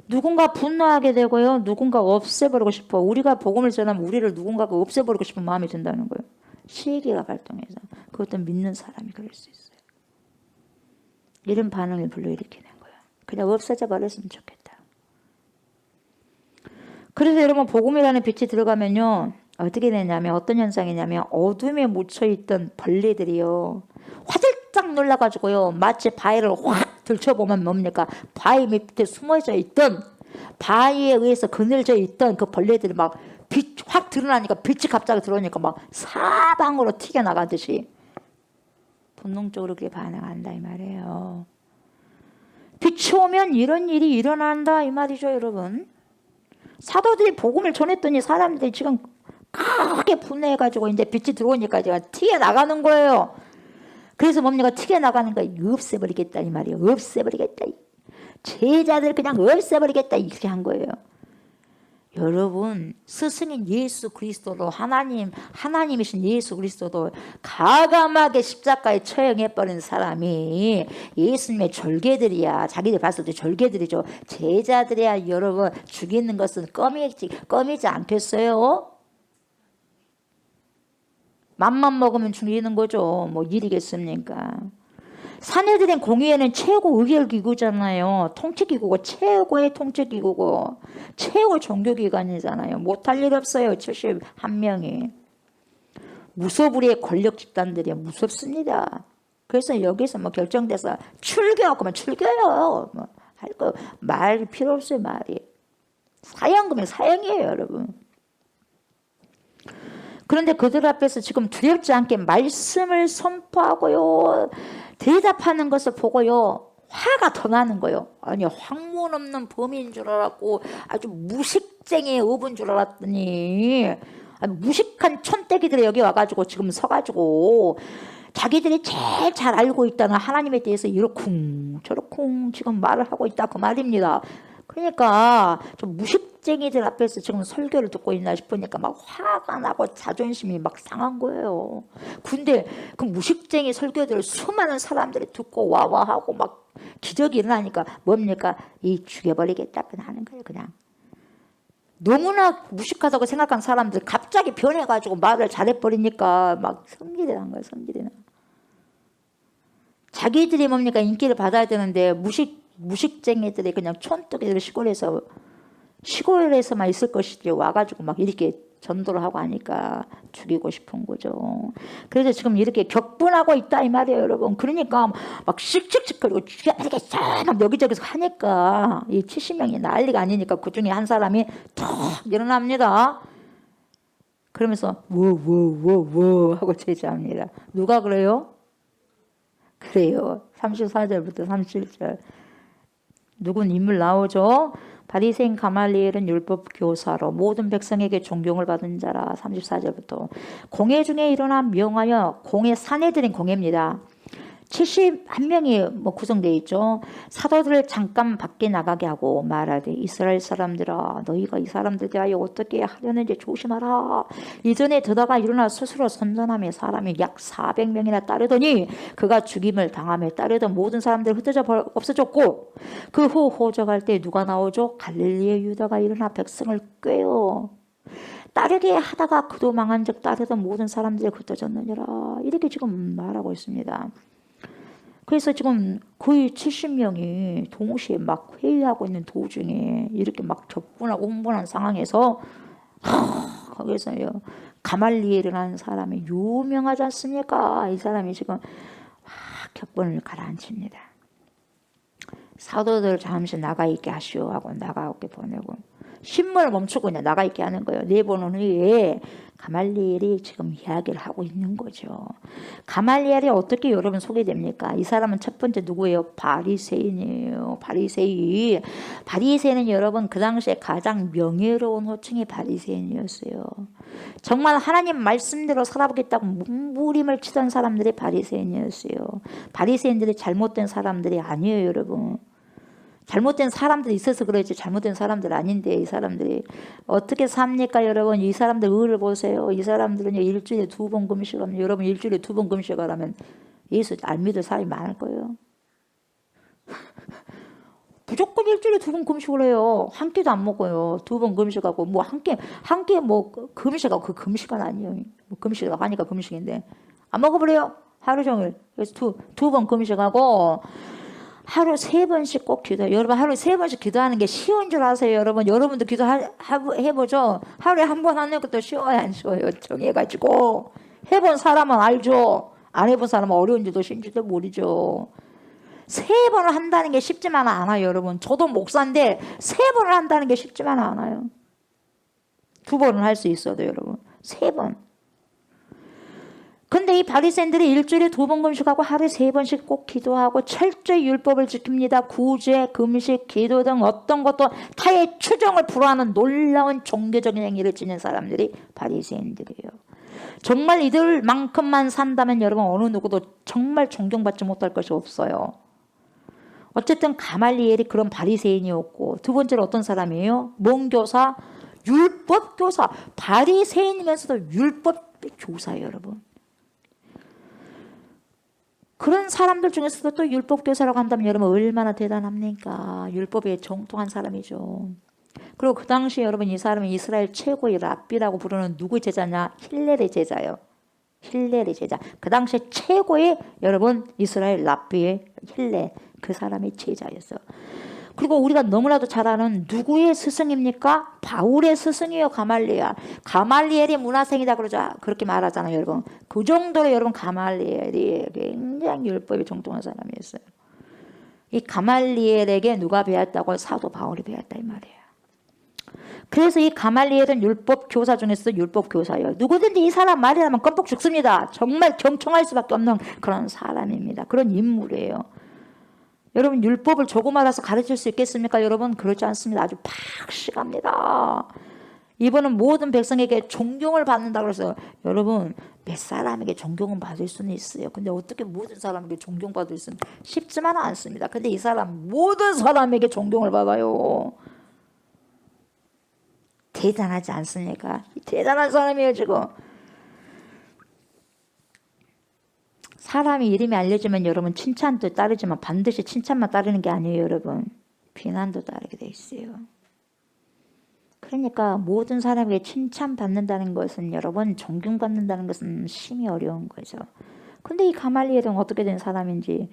누군가 분노하게 되고요. 누군가 없애버리고 싶어. 우리가 복음을 전하면 우리를 누군가가 없애버리고 싶은 마음이 든다는 거예요. 시기가 발동해서. 그것도 믿는 사람이 그럴 수 있어요. 이런 반응을 불러일으키는 거예요. 그냥 없어져 버렸으면 좋겠다. 그래서 여러분 복음이라는 빛이 들어가면요 어떻게 되냐면 어떤 현상이냐면 어둠에 묻혀있던 벌레들이요 화들짝 놀라가지고요 마치 바위를 확 들춰보면 뭡니까 바위 밑에 숨어져 있던 바위에 의해서 그늘져 있던 그 벌레들이 막 빛 확 드러나니까 빛이 갑자기 들어오니까 막 사방으로 튀겨나가듯이 본능적으로 그게 반응한다 이 말이에요. 빛이 오면 이런 일이 일어난다 이 말이죠 여러분. 사도들이 복음을 전했더니 사람들이 지금 크게 분해해가지고 이제 빛이 들어오니까 제가 튀겨나가는 거예요. 그래서 뭡니까 튀겨나가는 거 없애버리겠다 이 말이에요. 없애버리겠다. 제자들 그냥 없애버리겠다 이렇게 한 거예요. 여러분 스승인 예수 그리스도도 하나님이신 예수 그리스도도 가감하게 십자가에 처형해버린 사람이 예수님의 절개들이야. 자기들 봤을 때 절개들이죠. 제자들이야. 여러분 죽이는 것은 껌이지 않겠어요? 맘만 먹으면 죽이는 거죠. 뭐 일이겠습니까? 사내들인 공의회는 최고 의결기구잖아요. 통치기구고 최고의 통치기구고 최고 종교기관이잖아요. 못할 일 없어요. 71명이. 무소불위의 권력 집단들이 무섭습니다. 그래서 여기서 뭐 결정돼서 출교 그러면 출교요. 뭐 할 거 말 필요 없어요. 말이. 사형 그러면 사형이에요. 여러분. 그런데 그들 앞에서 지금 두렵지 않게 말씀을 선포하고요. 대답하는 것을 보고요. 화가 더 나는 거예요. 아니 학문 없는 범인 줄 알았고 아주 무식쟁이 어부인 줄 알았더니 무식한 촌떼기들이 여기 와가지고 지금 서가지고 자기들이 제일 잘 알고 있다는 하나님에 대해서 이러쿵 저러쿵 지금 말을 하고 있다 그 말입니다. 그러니까 좀 무식쟁이들 앞에서 지금 설교를 듣고 있나 싶으니까 막 화가 나고 자존심이 막 상한 거예요. 근데 그 무식쟁이 설교들을 수많은 사람들이 듣고 와와하고 막 기적이 일어나니까 뭡니까? 이 죽여버리겠다 그냥 하는 거예요. 그냥 너무나 무식하다고 생각한 사람들 갑자기 변해가지고 말을 잘해버리니까 막 성질이 난 거예요. 성질이 나. 자기들이 뭡니까? 인기를 받아야 되는데 무식쟁이들이 그냥 촌뜨기들 시골에서만 있을 것이지 와가지고 막 이렇게 전도를 하고 하니까 죽이고 싶은 거죠. 그래서 지금 이렇게 격분하고 있다 이 말이에요 여러분. 그러니까 막 씩씩씩거리고 죽여버리겠어 막 여기저기서 하니까 이 70명이 난리가 아니니까 그중에 한 사람이 툭 일어납니다. 그러면서 워워워워 하고 제지합니다. 누가 그래요? 그래요. 34절부터 37절 누군 인물 나오죠. 바리새인 가말리엘은 율법 교사로 모든 백성에게 존경을 받은 자라. 34절부터 공회 중에 일어나 명하여 공회 사내들인 공회입니다. 71명이 뭐 구성되어 있죠. 사도들을 잠깐 밖에 나가게 하고 말하되 이스라엘 사람들아 너희가 이 사람들 대하여 어떻게 하려는지 조심하라. 이전에 드다가 일어나 스스로 선전하며 사람이 약 400명이나 따르더니 그가 죽임을 당하며 따르던 모든 사람들 흩어져 없어졌고 그 후 호적할 때 누가 나오죠? 갈릴리의 유다가 일어나 백성을 꾀어 따르게 하다가 그도 망한 적 따르던 모든 사람들이 흩어졌느니라. 이렇게 지금 말하고 있습니다. 그래서 지금 거의 70명이 동시에 막 회의하고 있는 도중에 이렇게 막 격분하고 흥분한 상황에서 거기서요 가말리엘이라는 사람이 유명하지 않습니까? 이 사람이 지금 격분을 가라앉힙니다. 사도들 잠시 나가 있게 하시오 하고 나가 있게 보내고 신문을 멈추고 그냥 나가 있게 하는 거예요. 내보는 후에 가말리엘이 지금 이야기를 하고 있는 거죠. 가말리엘이 어떻게 여러분 소개됩니까? 이 사람은 첫 번째 누구예요? 바리새인이에요. 바리새인은 여러분 그 당시에 가장 명예로운 호칭이 바리새인이었어요. 정말 하나님 말씀대로 살아보겠다고 몸부림을 치던 사람들이 바리새인이었어요. 바리새인들이 잘못된 사람들이 아니에요 여러분. 잘못된 사람들이 있어서 그러지 잘못된 사람들 아닌데 이 사람들이 어떻게 삽니까 여러분? 이 사람들 의를 보세요. 이 사람들은 일주일에 2번 금식하면 여러분 일주일에 2번 금식하라면 예수 안 믿을 사람이 많을 거예요. 무조건 일주일에 2번 금식을 해요. 한 끼도 안 먹어요. 2번 금식하고 뭐 한 끼 뭐 금식하고 그 금식은 아니에요. 뭐 금식이라고 하니까 금식인데 안 먹어버려요. 하루 종일. 그래서 두 번 금식하고 하루 3번씩 꼭 기도해요. 여러분 하루 3번씩 기도하는 게 쉬운 줄 아세요? 여러분 여러분도 기도해보죠. 하루에 한 번 하는 것도 쉬워요 안 쉬워요? 정해가지고 해본 사람은 알죠. 안 해본 사람은 어려운지도 쉬운지도 모르죠. 3번을 한다는 게 쉽지만 않아요 여러분. 저도 목사인데 3번을 한다는 게 쉽지만 않아요. 2번은 할 수 있어도 여러분 3번. 근데 이 바리새인들이 일주일에 2번 금식하고 하루에 3번씩 꼭 기도하고 철저히 율법을 지킵니다. 구제, 금식, 기도 등 어떤 것도 타의 추정을 불허하는 놀라운 종교적인 행위를 지닌 사람들이 바리새인들이에요. 정말 이들만큼만 산다면 여러분 어느 누구도 정말 존경받지 못할 것이 없어요. 어쨌든 가말리엘이 그런 바리새인이었고, 두 번째로 어떤 사람이에요? 몽교사, 율법교사. 바리새인이면서도 율법교사예요 여러분. 그런 사람들 중에서도 또 율법교사라고 한다면 여러분 얼마나 대단합니까? 율법에 정통한 사람이죠. 그리고 그 당시 여러분 이 사람은 이스라엘 최고의 랍비라고 부르는 누구의 제자냐? 힐렐의 제자예요. 힐렐의 제자. 그 당시 최고의 여러분 이스라엘 랍비의 힐렐, 그 사람의 제자였어요. 그리고 우리가 너무나도 잘 아는 누구의 스승입니까? 바울의 스승이에요. 가말리엘. 가말리엘이 문화생이다 그러죠. 그렇게 말하잖아요 여러분. 그 정도로 여러분 가말리엘이 굉장히 율법에 정통한 사람이었어요. 이 가말리엘에게 누가 배웠다고? 사도 바울이 배웠다 이 말이에요. 그래서 이 가말리엘은 율법 교사 중에서도 율법 교사예요. 누구든지 이 사람 말이라면 껌뻑 죽습니다. 정말 경청할 수밖에 없는 그런 사람입니다. 그런 인물이에요. 여러분 율법을 조금 알아서 가르칠 수 있겠습니까? 여러분 그렇지 않습니다. 아주 박식합니다. 이분은 모든 백성에게 존경을 받는다고 해서 여러분 몇 사람에게 존경은 받을 수는 있어요. 근데 어떻게 모든 사람에게 존경받을 수는 쉽지만은 않습니다. 근데 이 사람 모든 사람에게 존경을 받아요. 대단하지 않습니까? 대단한 사람이에요 지금. 사람이 이름이 알려지면 여러분 칭찬도 따르지만 반드시 칭찬만 따르는 게 아니에요 여러분. 비난도 따르게 돼 있어요. 그러니까 모든 사람에게 칭찬받는다는 것은 여러분 존경받는다는 것은 심히 어려운 거죠. 근데 이 가말리엘은 어떻게 된 사람인지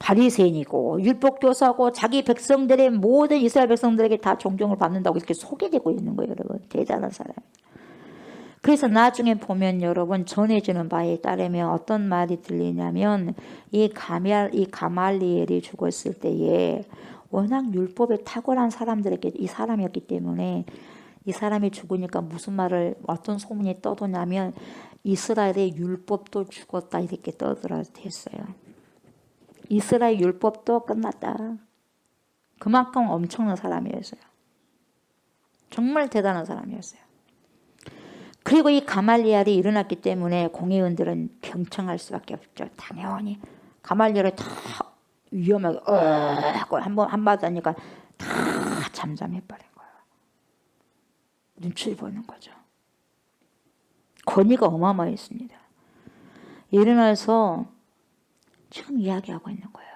바리새인이고 율법교사고 자기 백성들의 모든 이스라엘 백성들에게 다 존경을 받는다고 이렇게 소개되고 있는 거예요 여러분. 대단한 사람. 그래서 나중에 보면 여러분 전해지는 바에 따르면 어떤 말이 들리냐면 이 가말리엘이 죽었을 때에 워낙 율법에 탁월한 사람들에게 이 사람이었기 때문에 이 사람이 죽으니까 무슨 말을 어떤 소문이 떠도냐면 이스라엘의 율법도 죽었다 이렇게 떠들어댔어요. 이스라엘 율법도 끝났다. 그만큼 엄청난 사람이었어요. 정말 대단한 사람이었어요. 그리고 이 가말리엘이 일어났기 때문에 공회원들은 경청할 수밖에 없죠. 당연히 가말리엘을 다 위험하게 하고 한마디 하니까 다 잠잠해버린 거예요. 눈치를 보는 거죠. 권위가 어마어마했습니다. 일어나서 지금 이야기하고 있는 거예요.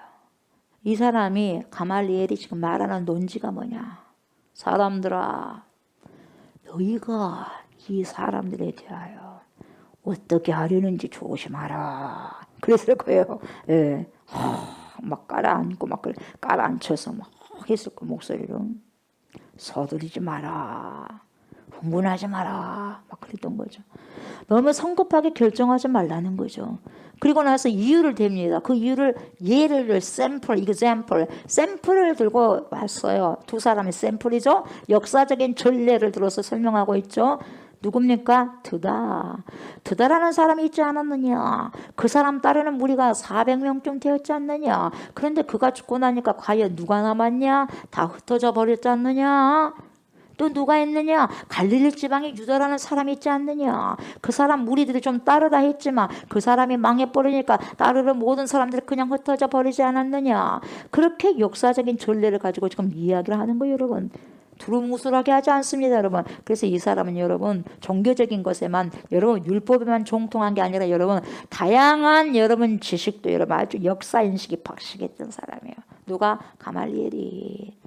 이 사람이 가말리엘이 지금 말하는 논지가 뭐냐. 사람들아 너희가 이 사람들에 대하여 어떻게 하려는지 조심하라. 그랬을 거예요. 예. 막 깔아앉고 막 깔아앉혀서 막 했을 거 목소리로 서두르지 마라. 흥분하지 마라. 막 그랬던 거죠. 너무 성급하게 결정하지 말라는 거죠. 그리고 나서 이유를 댑니다. 그 이유를 예를 샘플을 들고 왔어요. 두 사람의 샘플이죠. 역사적인 전례를 들어서 설명하고 있죠. 누굽니까? 드다라는 사람이 있지 않았느냐. 그 사람 따르는 무리가 400명쯤 되었지 않느냐. 그런데 그가 죽고 나니까 과연 누가 남았냐? 다 흩어져 버렸지 않느냐. 또 누가 있느냐? 갈릴리 지방에 유다라는 사람이 있지 않느냐. 그 사람 무리들이 좀 따르다 했지만 그 사람이 망해버리니까 따르는 모든 사람들이 그냥 흩어져 버리지 않았느냐. 그렇게 역사적인 전례를 가지고 지금 이야기를 하는 거예요 여러분. 두루뭉술하게 하지 않습니다 여러분. 그래서 이 사람은 여러분 종교적인 것에만 여러분 율법에만 정통한 게 아니라 여러분 다양한 여러분 지식도 여러분 아주 역사인식이 박식했던 사람이에요. 누가? 가말리엘이.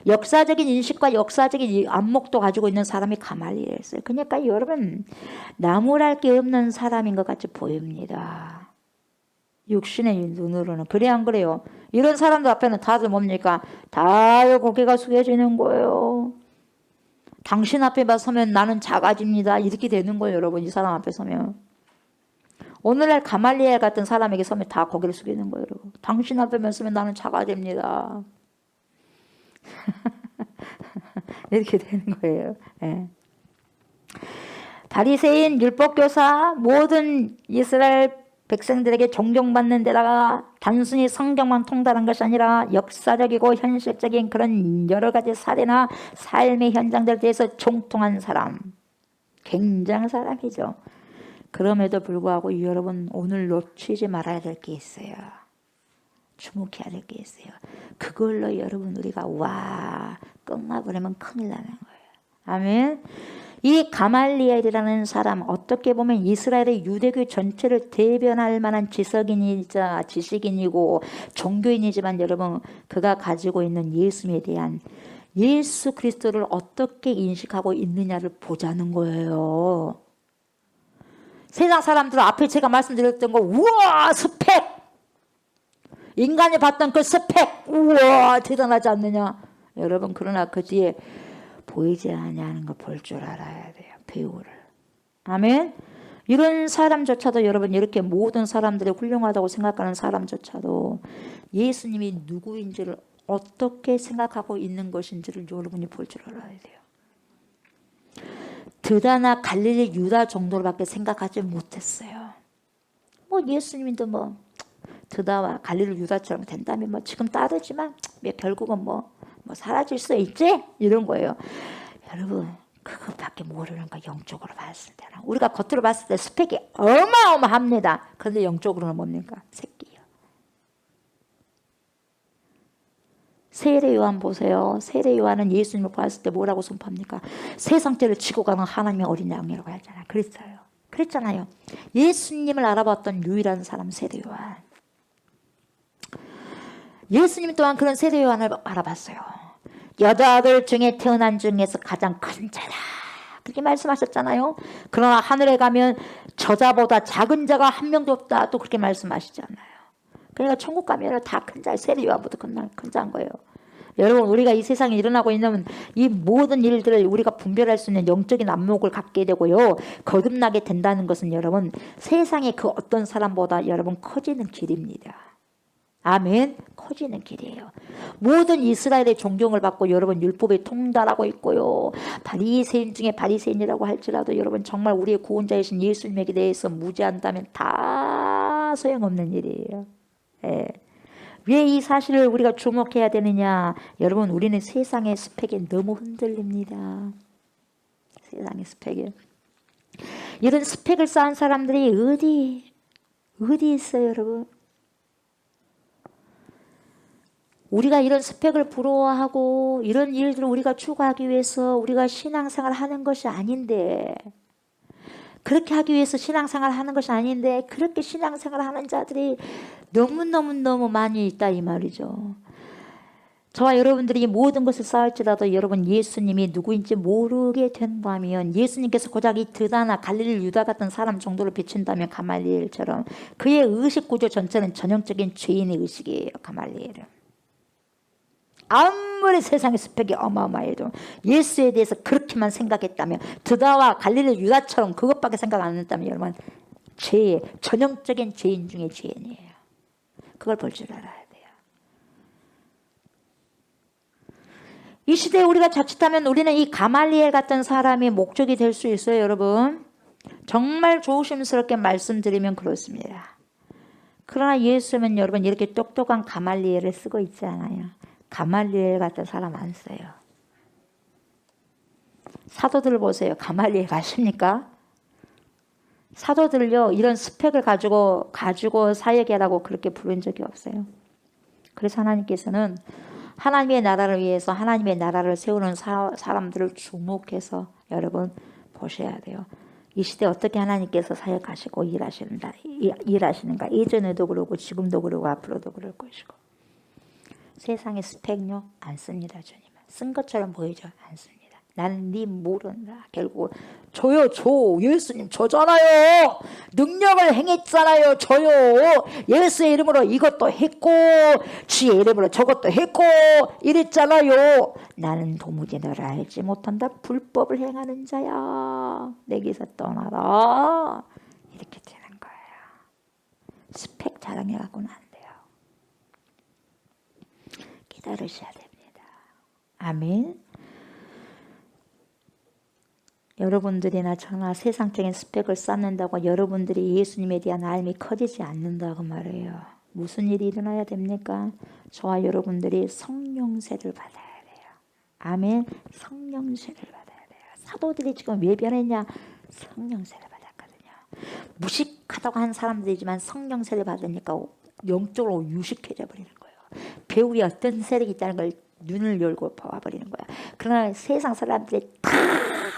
역사적인 인식과 역사적인 안목도 가지고 있는 사람이 가말리엘이었어요. 그러니까 여러분 나무랄 게 없는 사람인 것 같이 보입니다. 육신의 눈으로는. 그래 안 그래요? 이런 사람들 앞에는 다들 뭡니까? 다 고개가 숙여지는 거예요. 당신 앞에 서면 나는 작아집니다. 이렇게 되는 거예요, 여러분. 이 사람 앞에 서면. 오늘날 가말리엘 같은 사람에게 서면 다 고개를 숙이는 거예요, 여러분. 당신 앞에만 서면 나는 작아집니다. 이렇게 되는 거예요. 예. 바리새인, 율법교사, 모든 이스라엘 백성들에게 존경받는 데다가 단순히 성경만 통달한 것이 아니라 역사적이고 현실적인 그런 여러 가지 사례나 삶의 현장들에 대해서 종통한 사람, 굉장한 사람이죠. 그럼에도 불구하고 여러분 오늘 놓치지 말아야 될 게 있어요. 주목해야 될 게 있어요. 그걸로 여러분 우리가 와 끝나버리면 큰일 나는 거예요. 아멘. 이 가말리엘이라는 사람, 어떻게 보면 이스라엘의 유대교 전체를 대변할 만한 지식인이자 지식인이고 종교인이지만 여러분 그가 가지고 있는 예수님에 대한 예수 그리스도를 어떻게 인식하고 있느냐를 보자는 거예요. 세상 사람들 앞에 제가 말씀드렸던 거, 우와 스펙, 인간이 봤던 그 스펙, 우와 대단하지 않느냐. 여러분 그러나 그 뒤에 보이지 않냐는 거 볼 줄 알아야 돼요. 배우를. 아멘. 이런 사람조차도 여러분 이렇게 모든 사람들이 훌륭하다고 생각하는 사람조차도 예수님이 누구인지를 어떻게 생각하고 있는 것인지를 여러분이 볼 줄 알아야 돼요. 드다나 갈릴리 유다 정도로밖에 생각하지 못했어요. 뭐 예수님도 뭐 드다와 갈릴리 유다처럼 된다면 뭐 지금 따르지만 결국은 뭐 사라질 수 있지? 이런 거예요. 여러분 그것밖에 모르는 거 영적으로 봤을 때는 우리가 겉으로 봤을 때 스펙이 어마어마합니다. 그런데 영적으로는 뭡니까? 새끼요. 세례 요한 보세요. 세례 요한은 예수님을 봤을 때 뭐라고 선포합니까? 세상죄를 지고 가는 하나님의 어린 양이라고 하잖아요. 그랬잖아요. 예수님을 알아봤던 유일한 사람 세례 요한. 예수님 또한 그런 세례 요한을 알아봤어요. 여자들 중에 태어난 중에서 가장 큰 자다. 그렇게 말씀하셨잖아요. 그러나 하늘에 가면 저자보다 작은 자가 한 명도 없다. 또 그렇게 말씀하시잖아요. 그러니까 천국 가면 다 큰 자, 세례 요한보다 큰 자인 거예요. 여러분 우리가 이 세상에 일어나고 있는 이 모든 일들을 우리가 분별할 수 있는 영적인 안목을 갖게 되고요. 거듭나게 된다는 것은 여러분 세상의 그 어떤 사람보다 여러분 커지는 길입니다. 아멘. 커지는 길이에요. 모든 이스라엘의 존경을 받고 여러분 율법에 통달하고 있고요. 바리새인 중에 바리새인이라고 할지라도 여러분 정말 우리의 구원자이신 예수님에게 대해서 무지한다면 다 소용없는 일이에요. 예. 왜 이 사실을 우리가 주목해야 되느냐? 여러분 우리는 세상의 스펙에 너무 흔들립니다. 세상의 스펙에. 이런 스펙을 쌓은 사람들이 어디 있어요 여러분? 우리가 이런 스펙을 부러워하고 이런 일들을 우리가 추구하기 위해서 우리가 신앙생활 하는 것이 아닌데 그렇게 하기 위해서 신앙생활 하는 것이 아닌데 그렇게 신앙생활 하는 자들이 너무 많이 있다 이 말이죠. 저와 여러분들이 이 모든 것을 쌓을지라도 여러분 예수님이 누구인지 모르게 된다면 예수님께서 고작 이 드다나 갈릴리 유다 같은 사람 정도를 비춘다면 가말리엘처럼 그의 의식 구조 전체는 전형적인 죄인의 의식이에요. 가말리엘은. 아무리 세상의 스펙이 어마어마해도 예수에 대해서 그렇게만 생각했다면 드다와 갈릴리 유다처럼 그것밖에 생각 안 했다면 여러분 전형적인 죄인 중에 죄인이에요. 그걸 볼 줄 알아야 돼요. 이 시대에 우리가 자칫하면 우리는 이 가말리엘 같은 사람이 목적이 될 수 있어요. 여러분 정말 조심스럽게 말씀드리면 그렇습니다. 그러나 예수는 여러분 이렇게 똑똑한 가말리엘을 쓰고 있지 않아요. 가말리엘 같은 사람 안 써요. 사도들 보세요. 가말리엘 아십니까? 사도들요 이런 스펙을 가지고 사역이라고 그렇게 부른 적이 없어요. 그래서 하나님께서는 하나님의 나라를 위해서 하나님의 나라를 세우는 사람들을 주목해서 여러분 보셔야 돼요. 이 시대 어떻게 하나님께서 사역하시고 일하시는가. 예전에도 그러고 지금도 그러고 앞으로도 그럴 것이고. 세상의 스펙요 안 씁니다. 주님은. 쓴 것처럼 보이죠? 안 씁니다. 나는 네 모른다. 결국 저요, 저 예수님 저잖아요. 능력을 행했잖아요. 저요. 예수의 이름으로 이것도 했고 주의 이름으로 저것도 했고 이랬잖아요. 나는 도무지 너를 알지 못한다. 불법을 행하는 자야. 내게서 떠나라. 이렇게 되는 거예요. 스펙 자랑해갖고는 안 돼요. 기다리셔야 됩니다. 아멘. 여러분들이나 저나 세상적인 스펙을 쌓는다고 여러분들이 예수님에 대한 알미 커지지 않는다고 말해요. 무슨 일이 일어나야 됩니까? 저와 여러분들이 성령세를 받아야 돼요. 아멘. 성령세를 받아야 돼요. 사도들이 지금 왜 변했냐? 성령세를 받았거든요. 무식하다고 한 사람들이지만 성령세를 받으니까 영적으로 유식해져 버리는 거예요. 배후에 어떤 세력이 있다는 걸 눈을 열고 봐버리는 거야. 그러나 세상 사람들이 다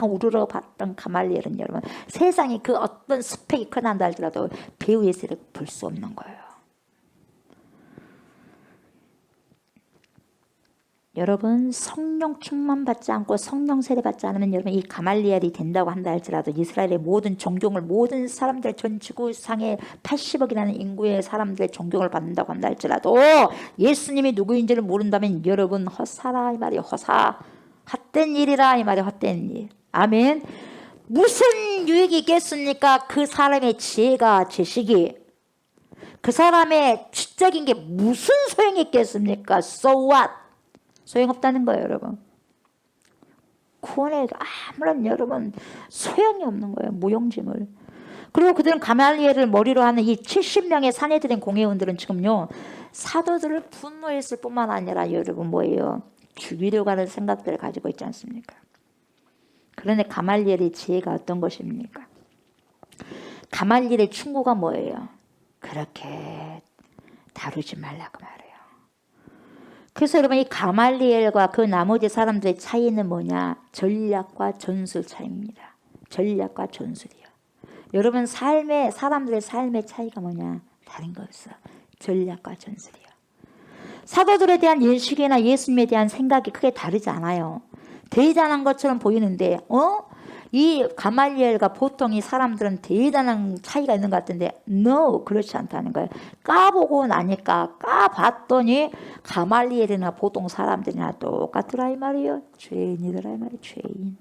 우러러 봤던 가말리엘은 여러분 세상에 그 어떤 스펙이 커난다 할지라도 배우의 세력을 볼 수 없는 거예요. 여러분 성령 충만 받지 않고 성령 세례 받지 않으면 여러분 이 가말리엘이 된다고 한다 할지라도 이스라엘의 모든 존경을 모든 사람들 전 지구상의 80억이라는 인구의 사람들의 존경을 받는다고 한다 할지라도 예수님이 누구인지를 모른다면 여러분 헛사라 이 말이 헛사 헛된 일이라 이 말이 헛된 일. 아멘. 무슨 유익이 있겠습니까? 그 사람의 지혜가 지식이 그 사람의 지적인 게 무슨 소용이 있겠습니까? So what? 소용없다는 거예요, 여러분. 구원에 아무런 여러분 소용이 없는 거예요. 무용지물. 그리고 그들은 가말리엘을 머리로 하는 이 70명의 사내들인 공회원들은 지금요 사도들을 분노했을 뿐만 아니라 여러분 뭐예요? 죽이려고 하는 생각들을 가지고 있지 않습니까? 그런데 가말리엘의 지혜가 어떤 것입니까? 가말리엘의 충고가 뭐예요? 그렇게 다루지 말라고 말해요. 그래서 여러분 이 가말리엘과 그 나머지 사람들의 차이는 뭐냐? 전략과 전술 차이입니다. 전략과 전술이요. 여러분 삶의 사람들의 삶의 차이가 뭐냐? 다른 거였어. 전략과 전술이요. 사도들에 대한 예식이나 예수님에 대한 생각이 크게 다르지 않아요. 대단한 것처럼 보이는데 이 가말리엘과 보통 이 사람들은 대단한 차이가 있는 것 같은데 no 그렇지 않다는 거예요. 까보고 나니까 까봤더니 가말리엘이나 보통 사람들이나 똑같더라 이 말이에요. 죄인이더라 이 말이에요. 죄인.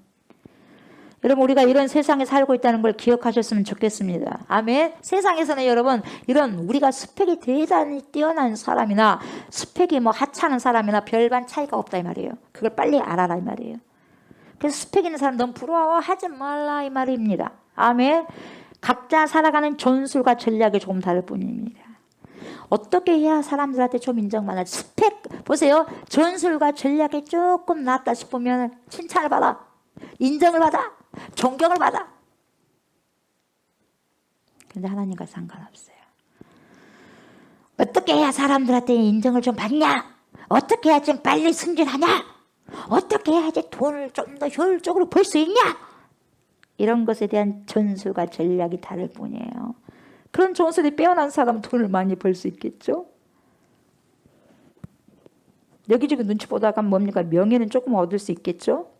여러분 우리가 이런 세상에 살고 있다는 걸 기억하셨으면 좋겠습니다. 아멘. 세상에서는 여러분 이런 우리가 스펙이 대단히 뛰어난 사람이나 스펙이 뭐 하찮은 사람이나 별반 차이가 없다 이 말이에요. 그걸 빨리 알아라 이 말이에요. 그래서 스펙 있는 사람 너무 부러워하지 말라 이 말입니다. 아멘. 각자 살아가는 전술과 전략이 조금 다를 뿐입니다. 어떻게 해야 사람들한테 좀 인정받아? 스펙 보세요. 전술과 전략이 조금 낫다 싶으면 칭찬을 받아. 인정을 받아. 존경을 받아. 근데 하나님과 상관없어요. 어떻게 해야 사람들한테 인정을 좀 받냐? 어떻게 해야 좀 빨리 승진하냐? 어떻게 해야지 돈을 좀 더 효율적으로 벌 수 있냐? 이런 것에 대한 전술과 전략이 다를 뿐이에요. 그런 전술이 빼어난 사람은 돈을 많이 벌 수 있겠죠? 여기저기 눈치 보다가 뭡니까? 명예는 조금 얻을 수 있겠죠?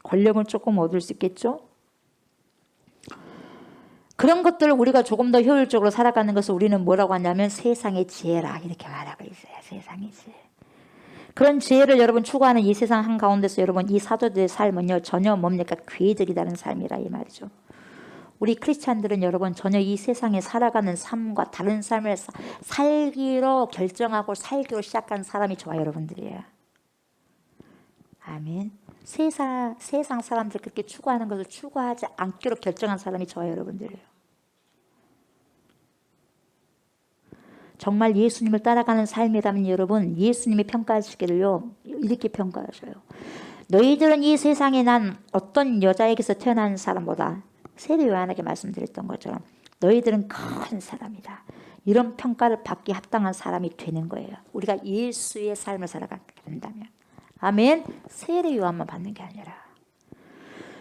권력은 조금 얻을 수 있겠죠? 그런 것들을 우리가 조금 더 효율적으로 살아가는 것을 우리는 뭐라고 하냐면 세상의 지혜라 이렇게 말하고 있어요. 세상의 지혜. 그런 지혜를 여러분 추구하는 이 세상 한가운데서 여러분 이 사도들의 삶은요 전혀 뭡니까? 괴적이다는 삶이라 이 말이죠. 우리 크리스찬들은 여러분 전혀 이 세상에 살아가는 삶과 다른 삶을 살기로 결정하고 살기로 시작한 사람이 저와 여러분들이에요. 아멘. 세상 사람들 그렇게 추구하는 것을 추구하지 않기로 결정한 사람이 저와 여러분들이에요. 정말 예수님을 따라가는 삶이라면 여러분 예수님이 평가하시기를요 이렇게 평가하셔요. 너희들은 이 세상에 난 어떤 여자에게서 태어난 사람보다 세례 요한에게 말씀드렸던 것처럼 너희들은 큰 사람이다. 이런 평가를 받기 합당한 사람이 되는 거예요. 우리가 예수의 삶을 살아가게 된다면. 아멘. 세례 요한만 받는 게 아니라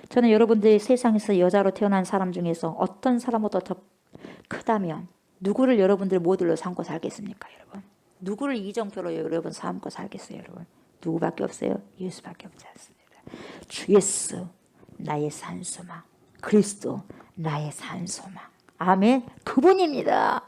저는 여러분들이 세상에서 여자로 태어난 사람 중에서 어떤 사람보다 더 크다면 누구를 여러분들 모델로 삼고 살겠습니까, 여러분? 누구를 이정표로 여러분 삼고 살겠어요, 여러분? 누구밖에 없어요? 예수밖에 없지 않습니다. 주 예수 나의 산소망, 그리스도 나의 산소망. 아멘. 그분입니다.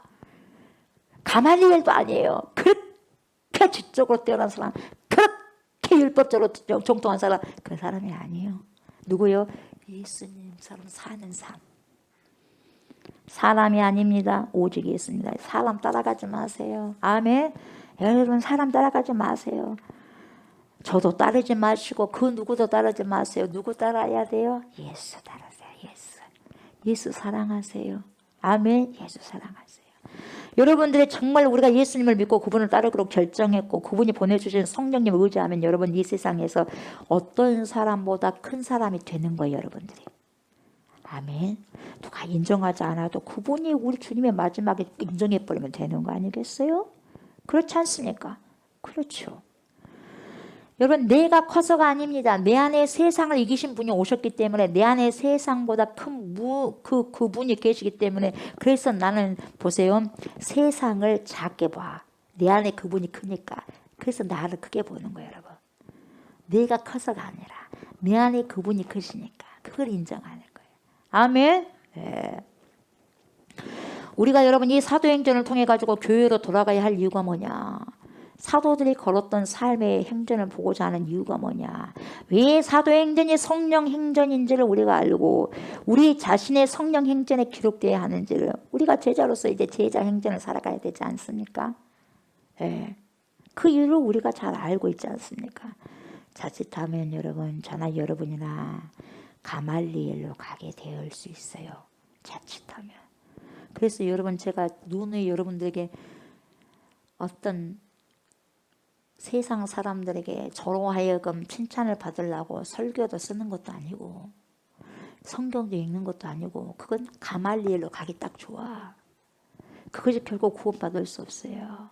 가말리엘도 아니에요. 그렇게 지적으로 뛰어난 사람, 그렇게 율법적으로 정통한 사람, 그 사람이 아니에요. 누구요? 예수님처럼 사는 삶. 사람이 아닙니다. 오직 예수입니다. 사람 따라가지 마세요. 아멘. 여러분 사람 따라가지 마세요. 저도 따르지 마시고 그 누구도 따르지 마세요. 누구 따라야 돼요? 예수 따르세요. 예수. 예수 사랑하세요. 아멘. 예수 사랑하세요. 여러분들이 정말 우리가 예수님을 믿고 그분을 따르기로 결정했고 그분이 보내주신 성령님을 의지하면 여러분 이 세상에서 어떤 사람보다 큰 사람이 되는 거예요. 여러분들이. 아멘. 누가 인정하지 않아도 그분이 우리 주님의 마지막에 인정해버리면 되는 거 아니겠어요? 그렇지 않습니까? 그렇죠. 여러분 내가 커서가 아닙니다. 내 안에 세상을 이기신 분이 오셨기 때문에 내 안에 세상보다 큰 그분이 계시기 때문에 그래서 나는 보세요. 세상을 작게 봐. 내 안에 그분이 크니까. 그래서 나를 크게 보는 거예요. 여러분. 내가 커서가 아니라 내 안에 그분이 크시니까 그걸 인정하는 거예요. 아멘. 네. 우리가 여러분 이 사도행전을 통해 가지고 교회로 돌아가야 할 이유가 뭐냐? 사도들이 걸었던 삶의 행전을 보고자 하는 이유가 뭐냐? 왜 사도행전이 성령 행전인지를 우리가 알고 우리 자신의 성령 행전에 기록되어야 하는지를 우리가 제자로서 이제 제자 행전을 살아가야 되지 않습니까? 네. 그 이유를 우리가 잘 알고 있지 않습니까? 자칫하면 여러분 저나 여러분이나 가말리엘로 가게 될 수 있어요. 자칫하면. 그래서 여러분 제가 누누이 여러분들에게 어떤 세상 사람들에게 저로 하여금 칭찬을 받으려고 설교도 쓰는 것도 아니고 성경도 읽는 것도 아니고 그건 가말리엘로 가기 딱 좋아. 그것이 결국 구원받을 수 없어요.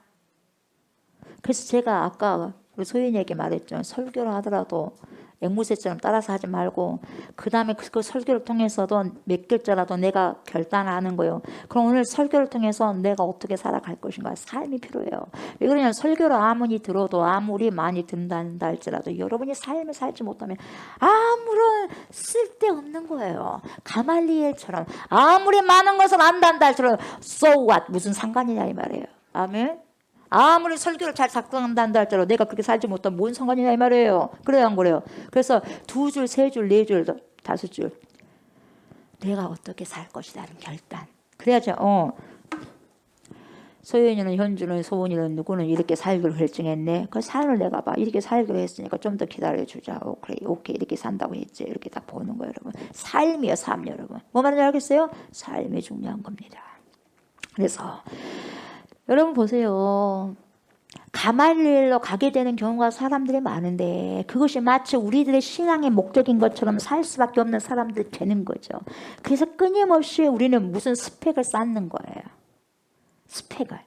그래서 제가 아까 우리 소연이에게 말했죠. 설교를 하더라도 앵무새처럼 따라서 하지 말고 그 다음에 그 설교를 통해서도 몇 글자라도 내가 결단하는 거예요. 그럼 오늘 설교를 통해서 내가 어떻게 살아갈 것인가 삶이 필요해요. 왜 그러냐면 설교를 아무리 들어도 아무리 많이 듣는다 할지라도 여러분이 삶을 살지 못하면 아무런 쓸데없는 거예요. 가말리엘처럼 아무리 많은 것을 안단다 할지라도 so what 무슨 상관이냐 이 말이에요. 아멘. 아무리 설교를 잘 작성한다 할지라도 내가 그렇게 살지 못하면 뭔 상관이냐 이 말이에요. 그래요 안 그래요? 그래서 2줄, 3줄, 4줄, 5줄 내가 어떻게 살 것이라는 결단. 그래야죠. 소연이는 현주는 소은이는 누구는 이렇게 살기로 결정했네. 그 삶을 내가 봐. 이렇게 살기로 했으니까 좀 더 기다려주자. 오케이 이렇게 산다고 했지. 이렇게 딱 보는 거예요 여러분. 삶이요 삶 여러분. 뭐 말인지 알겠어요? 삶이 중요한 겁니다. 그래서 여러분 보세요. 가말리엘로 가게 되는 경우가 사람들이 많은데 그것이 마치 우리들의 신앙의 목적인 것처럼 살 수밖에 없는 사람들이 되는 거죠. 그래서 끊임없이 우리는 무슨 스펙을 쌓는 거예요. 스펙을.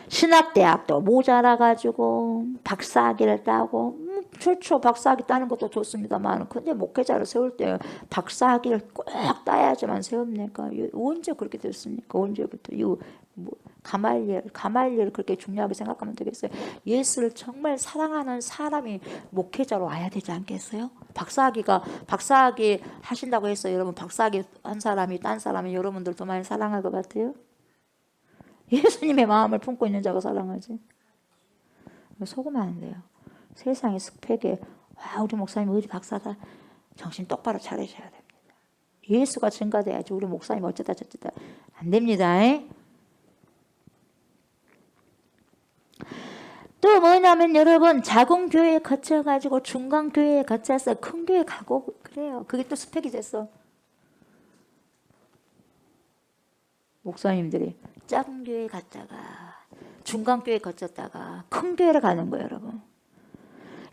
신학대학도 모자라가지고 박사학위를 따고 좋죠. 박사학위 따는 것도 좋습니다만 근데 목회자를 세울 때 박사학위를 꼭 따야지만 세웁니까? 언제 그렇게 됐습니까? 언제부터? 가말리엘 그렇게 중요하게 생각하면 되겠어요? 예수를 정말 사랑하는 사람이 목회자로 와야 되지 않겠어요? 박사학위 하신다고 했어요. 여러분 박사학위 한 사람이 딴 사람이 여러분들도 많이 사랑할 것 같아요? 예수님의 마음을 품고 있는 자가 사랑하지. 속으면 안 돼요. 세상의 스펙에 와 우리 목사님 어디 박사다. 정신 똑바로 차리셔야 됩니다. 예수가 증가돼야지 우리 목사님 어쩌다 저쩌다 안 됩니다. 또 뭐냐면 여러분 작은 교회에 거쳐가지고 중간 교회에 거쳐서 큰 교회 가고 그래요. 그게 또 스펙이 됐어. 목사님들이 작은 교회에 갔다가 중간 교회에 거쳤다가 큰 교회를 가는 거예요 여러분.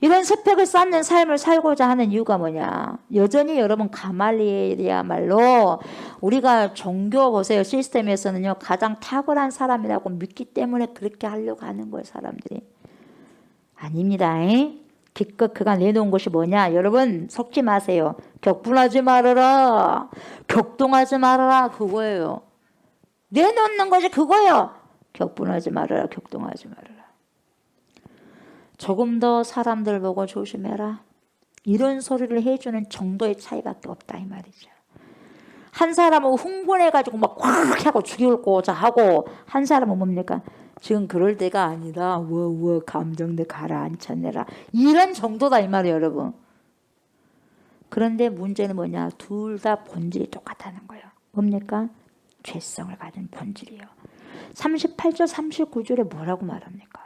이런 스펙을 쌓는 삶을 살고자 하는 이유가 뭐냐. 여전히 여러분 가말리엘이야말로 우리가 종교 보세요. 시스템에서는요 가장 탁월한 사람이라고 믿기 때문에 그렇게 하려고 하는 거예요 사람들이. 아닙니다. 기껏 그가 내놓은 것이 뭐냐. 여러분 속지 마세요. 격분하지 말아라. 격동하지 말아라. 그거예요. 내놓는 것이 그거예요. 격분하지 말아라. 격동하지 말아라. 조금 더 사람들 보고 조심해라. 이런 소리를 해주는 정도의 차이밖에 없다 이 말이죠. 한 사람은 흥분해가지고 막 꽉 하고 죽이고자 하고, 한 사람은 뭡니까? 지금 그럴 때가 아니라 워워 감정들 가라앉혀내라, 이런 정도다 이 말이에요 여러분. 그런데 문제는 뭐냐? 둘 다 본질이 똑같다는 거예요. 뭡니까? 죄성을 가진 본질이에요. 38절 39절에 뭐라고 말합니까?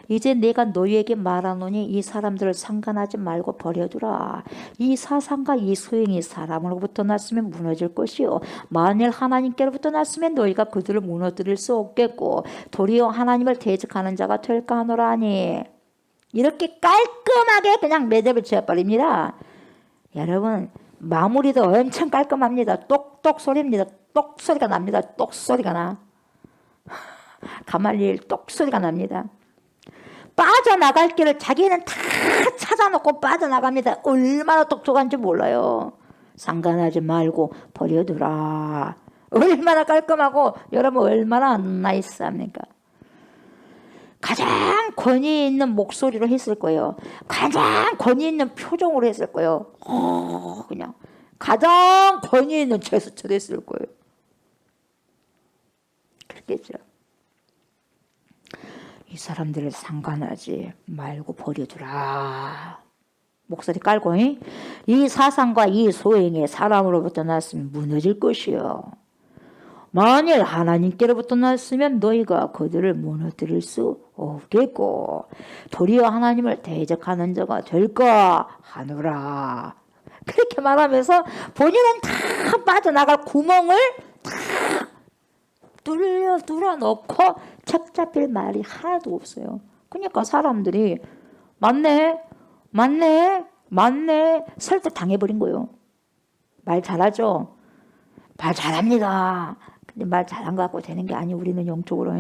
이제 내가 너희에게 말하노니 이 사람들을 상관하지 말고 버려두라. 이 사상과 이 소행이 사람으로부터 났으면 무너질 것이요, 만일 하나님께로부터 났으면 너희가 그들을 무너뜨릴 수 없겠고 도리어 하나님을 대적하는 자가 될까 하노라니. 이렇게 깔끔하게 그냥 매듭을 지어버립니다. 여러분, 마무리도 엄청 깔끔합니다. 똑똑 소리입니다. 똑 소리가 납니다. 똑 소리가 나. 가말리엘 똑 소리가 납니다. 빠져나갈 길을 자기는 다 찾아놓고 빠져나갑니다. 얼마나 똑똑한지 몰라요. 상관하지 말고 버려두라. 얼마나 깔끔하고 여러분 얼마나 나이스합니까? 가장 권위 있는 목소리로 했을 거예요. 가장 권위 있는 표정으로 했을 거예요. 그냥 가장 권위 있는 제스처를 했을 거예요. 그렇겠죠. 이 사람들을 상관하지 말고 버려두라. 목소리 깔고, 이 사상과 이 소행이 사람으로부터 났으면 무너질 것이요, 만일 하나님께로부터 났으면 너희가 그들을 무너뜨릴 수 없겠고 도리어 하나님을 대적하는 자가 될까 하노라. 그렇게 말하면서 본인은 다 빠져나갈 구멍을 다 뚫어놓고 책 잡힐 말이 하나도 없어요. 그러니까 사람들이 맞네 설득 당해버린 거예요. 말 잘하죠? 말 잘합니다. 근데 말 잘한 거 갖고 되는 게 아니에요. 우리는 영적으로.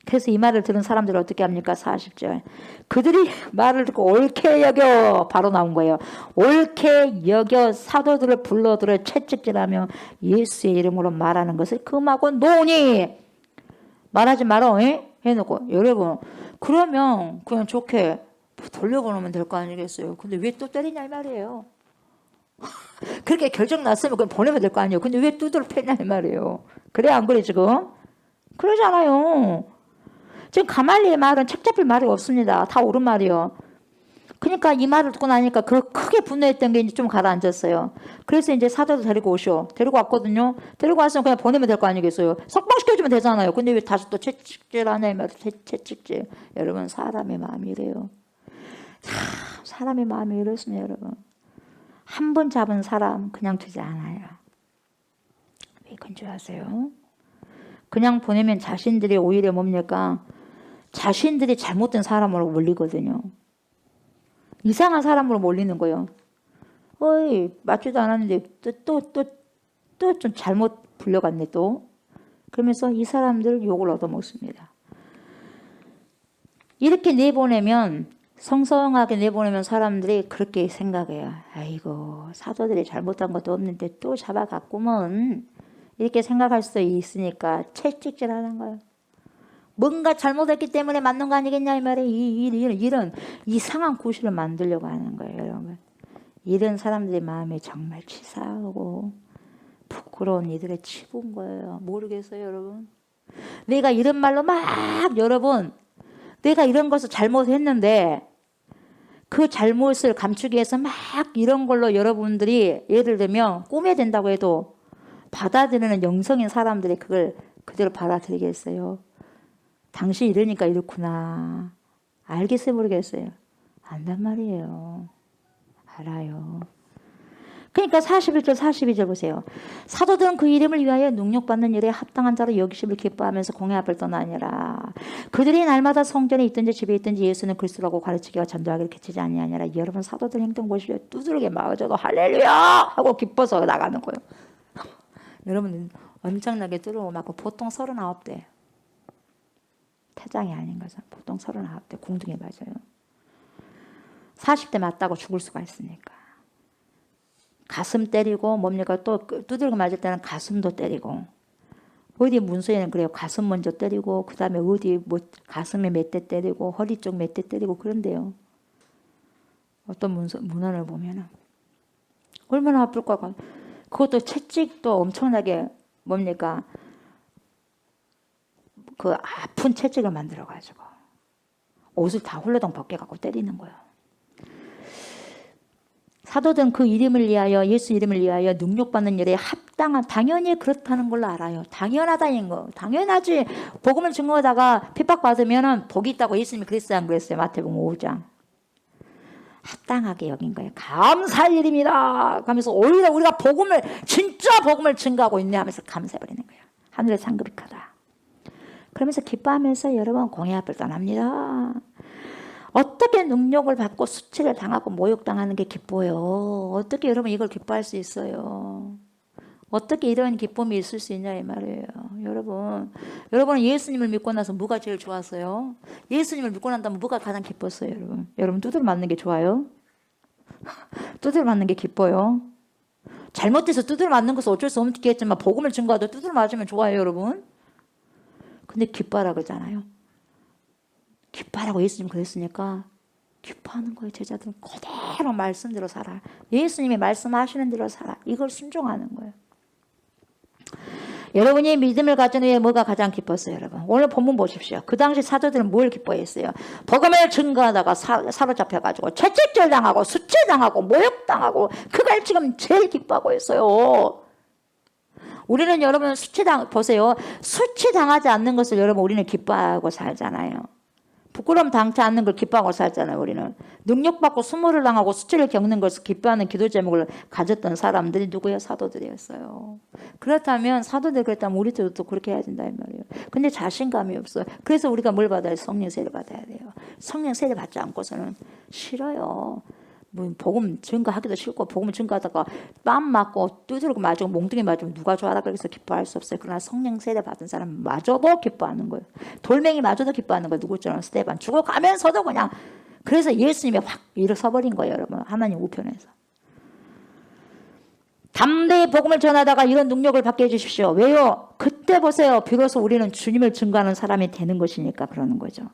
그래서 이 말을 들은 사람들은 어떻게 합니까? 40절. 그들이 말을 듣고 옳게 여겨, 바로 나온 거예요. 옳게 여겨 사도들을 불러들어 채찍질하며 예수의 이름으로 말하는 것을 금하고 노니. 말하지 말어, 해놓고. 여러분, 그러면 그냥 좋게 돌려보내면 될 거 아니겠어요? 근데 왜 또 때리냐 이 말이에요. 그렇게 결정 났으면 그냥 보내면 될 거 아니에요. 근데 왜 두드러 패냐 이 말이에요. 그래 안 그래 지금? 그러잖아요. 지금 가말리의 말은 책 잡힐 말이 없습니다. 다 옳은 말이요. 그러니까 이 말을 듣고 나니까 그 크게 분노했던 게 이제 좀 가라앉았어요. 그래서 이제 사도도 데리고 오셔. 데리고 왔거든요. 데리고 왔으면 그냥 보내면 될 거 아니겠어요. 석방시켜주면 되잖아요. 근데 왜 다시 또 채찍질 하냐 이 말이에요. 채찍질. 여러분, 사람의 마음이 이래요. 사람의 마음이 이렇습니다 여러분. 한 번 잡은 사람 그냥 두지 않아요. 왜 그런 줄 아세요? 그냥 보내면 자신들이 오히려 뭡니까? 자신들이 잘못된 사람으로 몰리거든요. 이상한 사람으로 몰리는 거예요. 어이, 맞지도 않았는데 또 좀 잘못 불려갔네 또. 그러면서 이 사람들 욕을 얻어먹습니다. 이렇게 내보내면, 성성하게 내보내면 사람들이 그렇게 생각해요. 아이고, 사도들이 잘못한 것도 없는데 또 잡아갔구먼. 이렇게 생각할 수도 있으니까 채찍질 하는 거예요. 뭔가 잘못했기 때문에 맞는 거 아니겠냐 이 말에 이런 이상한 구실을 만들려고 하는 거예요 여러분. 이런 사람들의 마음이 정말 치사하고 부끄러운 이들의 치부인 거예요. 모르겠어요 여러분. 내가 이런 말로 막 여러분, 내가 이런 것을 잘못했는데 그 잘못을 감추기 위해서 막 이런 걸로 여러분들이 예를 들면 꾸며댄다고 해도 받아들이는 영성인 사람들이 그걸 그대로 받아들이겠어요? 당신 이러니까 이렇구나. 알겠어요? 모르겠어요? 안단 말이에요. 알아요. 그러니까 41절 42절 보세요. 사도들은 그 이름을 위하여 능력받는 일에 합당한 자로 여기심을 기뻐하면서 공회 앞을 떠나니라. 그들이 날마다 성전에 있든지 집에 있든지 예수는 그리스도라고 가르치기와 전도하기를 그치지 아니하니라. 여러분, 사도들 행동 보시오. 두드러게 막아줘도 할렐루야 하고 기뻐서 나가는 거예요. 여러분, 엄청나게 두드러고 맞고 보통 39대. 태장이 아닌 거죠. 보통 39대 공중에 맞아요. 40대 맞다고 죽을 수가 있으니까. 가슴 때리고 뭡니까? 또 두들겨 맞을 때는 가슴도 때리고. 어디 문서에는 그래요. 가슴 먼저 때리고 그 다음에 어디 뭐 가슴에 몇 대 때리고 허리 쪽 몇 대 때리고 그런데요. 어떤 문헌을 보면은 얼마나 아플까. 그것도 채찍도 엄청나게 뭡니까? 그 아픈 채찍을 만들어가지고 옷을 다 홀라당 벗겨갖고 때리는 거예요. 사도들은 그 이름을 위하여, 예수 이름을 위하여 능력받는 일에 합당한, 당연히 그렇다는 걸로 알아요. 당연하다는 거. 당연하지. 복음을 증거하다가 핍박받으면 복이 있다고 예수님이 그랬어요, 안 그랬어요? 마태복음 5장. 합당하게 여긴 거예요. 감사할 일입니다. 하면서 오히려 우리가 복음을, 진짜 복음을 증거하고 있네 하면서 감사해버리는 거예요. 하늘의 상급이 크다. 그러면서 기뻐하면서 여러분 공의 앞을 떠납니다. 어떻게 능력을 받고 수치를 당하고 모욕당하는 게 기뻐요? 어떻게 여러분 이걸 기뻐할 수 있어요? 어떻게 이런 기쁨이 있을 수 있냐 이 말이에요. 여러분은 예수님을 믿고 나서 뭐가 제일 좋았어요? 예수님을 믿고 난 다음에 뭐가 가장 기뻤어요? 여러분 두드려 맞는 게 좋아요? 두드려 맞는 게 기뻐요? 잘못돼서 두드려 맞는 것은 어쩔 수 없겠지만 복음을 증거하다 두드려 맞으면 좋아요, 여러분. 근데 기뻐하라 그러잖아요. 기뻐하라고 예수님 그랬으니까 기뻐하는 거예요. 제자들은 그대로 말씀대로 살아. 예수님이 말씀하시는 대로 살아. 이걸 순종하는 거예요. 여러분이 믿음을 가진 후에 뭐가 가장 기뻤어요, 여러분? 오늘 본문 보십시오. 그 당시 사도들은 뭘 기뻐했어요? 복음을 증거하다가 사로잡혀가지고 채찍질 당하고 수치당하고 모욕당하고 그걸 지금 제일 기뻐하고 있어요. 우리는 여러분 보세요. 수치당하지 않는 것을 여러분 우리는 기뻐하고 살잖아요. 부끄러움 당치 않는 걸 기뻐하고 살잖아요. 우리는 능력받고 수모를 당하고 수치를 겪는 것을 기뻐하는 기도 제목을 가졌던 사람들이 누구예요? 사도들이었어요. 그렇다면 사도들 그랬다면 우리도 또 그렇게 해야 된다 이 말이에요. 근데 자신감이 없어요. 그래서 우리가 뭘 받아야 돼요? 성령 세례 받아야 돼요. 성령 세례 받지 않고서는 싫어요. 뭐 복음 증거하기도 싫고 복음 증거하다가 뺨 맞고 두드리고 맞고 몽둥이 맞으면 누가 좋아라 그래서 기뻐할 수 없어요. 그러나 성령 세례 받은 사람 마저도 기뻐하는 거예요. 돌멩이 마저도 기뻐하는 거예요. 누구처럼 스테반 죽어가면서도 그냥. 그래서 예수님이 확 일어서버린 거예요, 여러분. 하나님 우편에서. 담대히 복음을 전하다가 이런 능력을 받게 해주십시오. 왜요? 그때 보세요. 비로소 우리는 주님을 증거하는 사람이 되는 것이니까 그러는 거죠.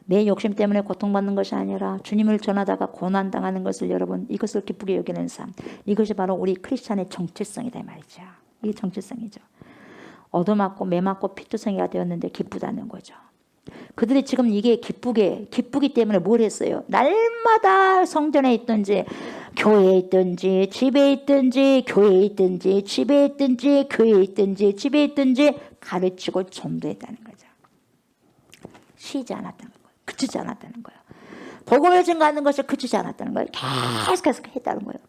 내 욕심 때문에 고통받는 것이 아니라 주님을 전하다가 고난당하는 것을 여러분 이것을 기쁘게 여기는 삶. 이것이 바로 우리 크리스찬의 정체성이다 이 말이죠. 이게 정체성이죠. 얻어맞고 매맞고 피투성이가 되었는데 기쁘다는 거죠. 그들이 지금 이게 기쁘기 때문에 뭘 했어요? 날마다 성전에 있든지 교회에 있든지 집에 있든지 교회에 있든지 집에 있든지 교회에 있든지 집에 있든지 가르치고 전도했다는 거죠. 쉬지 않았다는 거예요. 그치지 않았다는 거예요. 복음을 증거하는 것을 그치지 않았다는 거예요. 계속해서 했다는 거예요.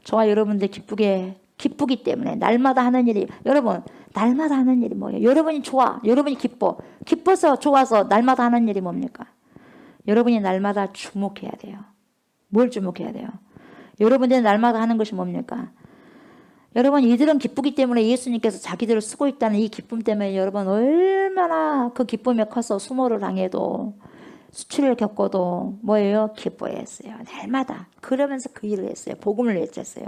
저와 여러분들 기쁘기 때문에 날마다 하는 일이 여러분 날마다 하는 일이 뭐예요? 여러분이 좋아. 여러분이 기뻐서 좋아서 날마다 하는 일이 뭡니까? 여러분이 날마다 주목해야 돼요. 뭘 주목해야 돼요? 여러분들이 날마다 하는 것이 뭡니까? 여러분 이들은 기쁘기 때문에 예수님께서 자기들을 쓰고 있다는 이 기쁨 때문에 여러분 얼마나 그 기쁨이 커서 수모를 당해도 수치를 겪어도 뭐예요? 기뻐했어요. 날마다. 그러면서 그 일을 했어요. 복음을 외쳤어요.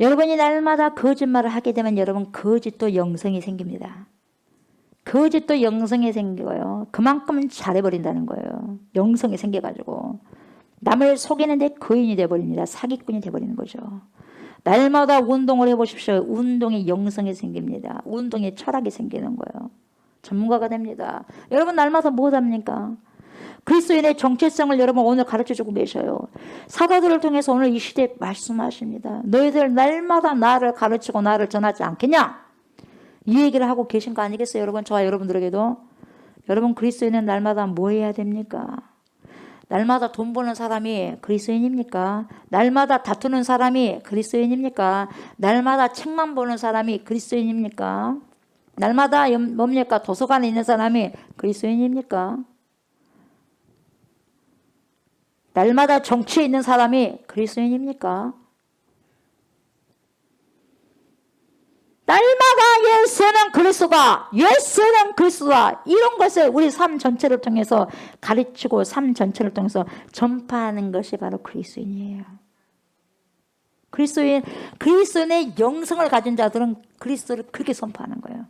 여러분이 날마다 거짓말을 하게 되면 여러분 거짓도 영성이 생깁니다. 거짓도 영성이 생겨요. 그만큼 잘해버린다는 거예요. 영성이 생겨가지고. 남을 속이는데 거인이 돼버립니다. 사기꾼이 돼버리는 거죠. 날마다 운동을 해보십시오. 운동에 영성이 생깁니다. 운동에 철학이 생기는 거예요. 전문가가 됩니다. 여러분 날마다 뭐 합니까? 그리스도인의 정체성을 여러분 오늘 가르쳐주고 계셔요. 사도들을 통해서 오늘 이 시대에 말씀하십니다. 너희들 날마다 나를 가르치고 나를 전하지 않겠냐? 이 얘기를 하고 계신 거 아니겠어요? 여러분 저와 여러분들에게도. 여러분 그리스도인은 날마다 뭐 해야 됩니까? 날마다 돈 버는 사람이 그리스도인입니까? 날마다 다투는 사람이 그리스도인입니까? 날마다 책만 보는 사람이 그리스도인입니까? 날마다 뭡니까? 도서관에 있는 사람이 그리스도인입니까? 날마다 정치에 있는 사람이 그리스도인입니까? 날마다 예수는 그리스도다. 예수는 그리스도다. 이런 것을 우리 삶 전체를 통해서 가르치고 삶 전체를 통해서 전파하는 것이 바로 그리스도인이에요. 그리스도인의 영성을 가진 자들은 그리스도를 그렇게 선포하는 거예요.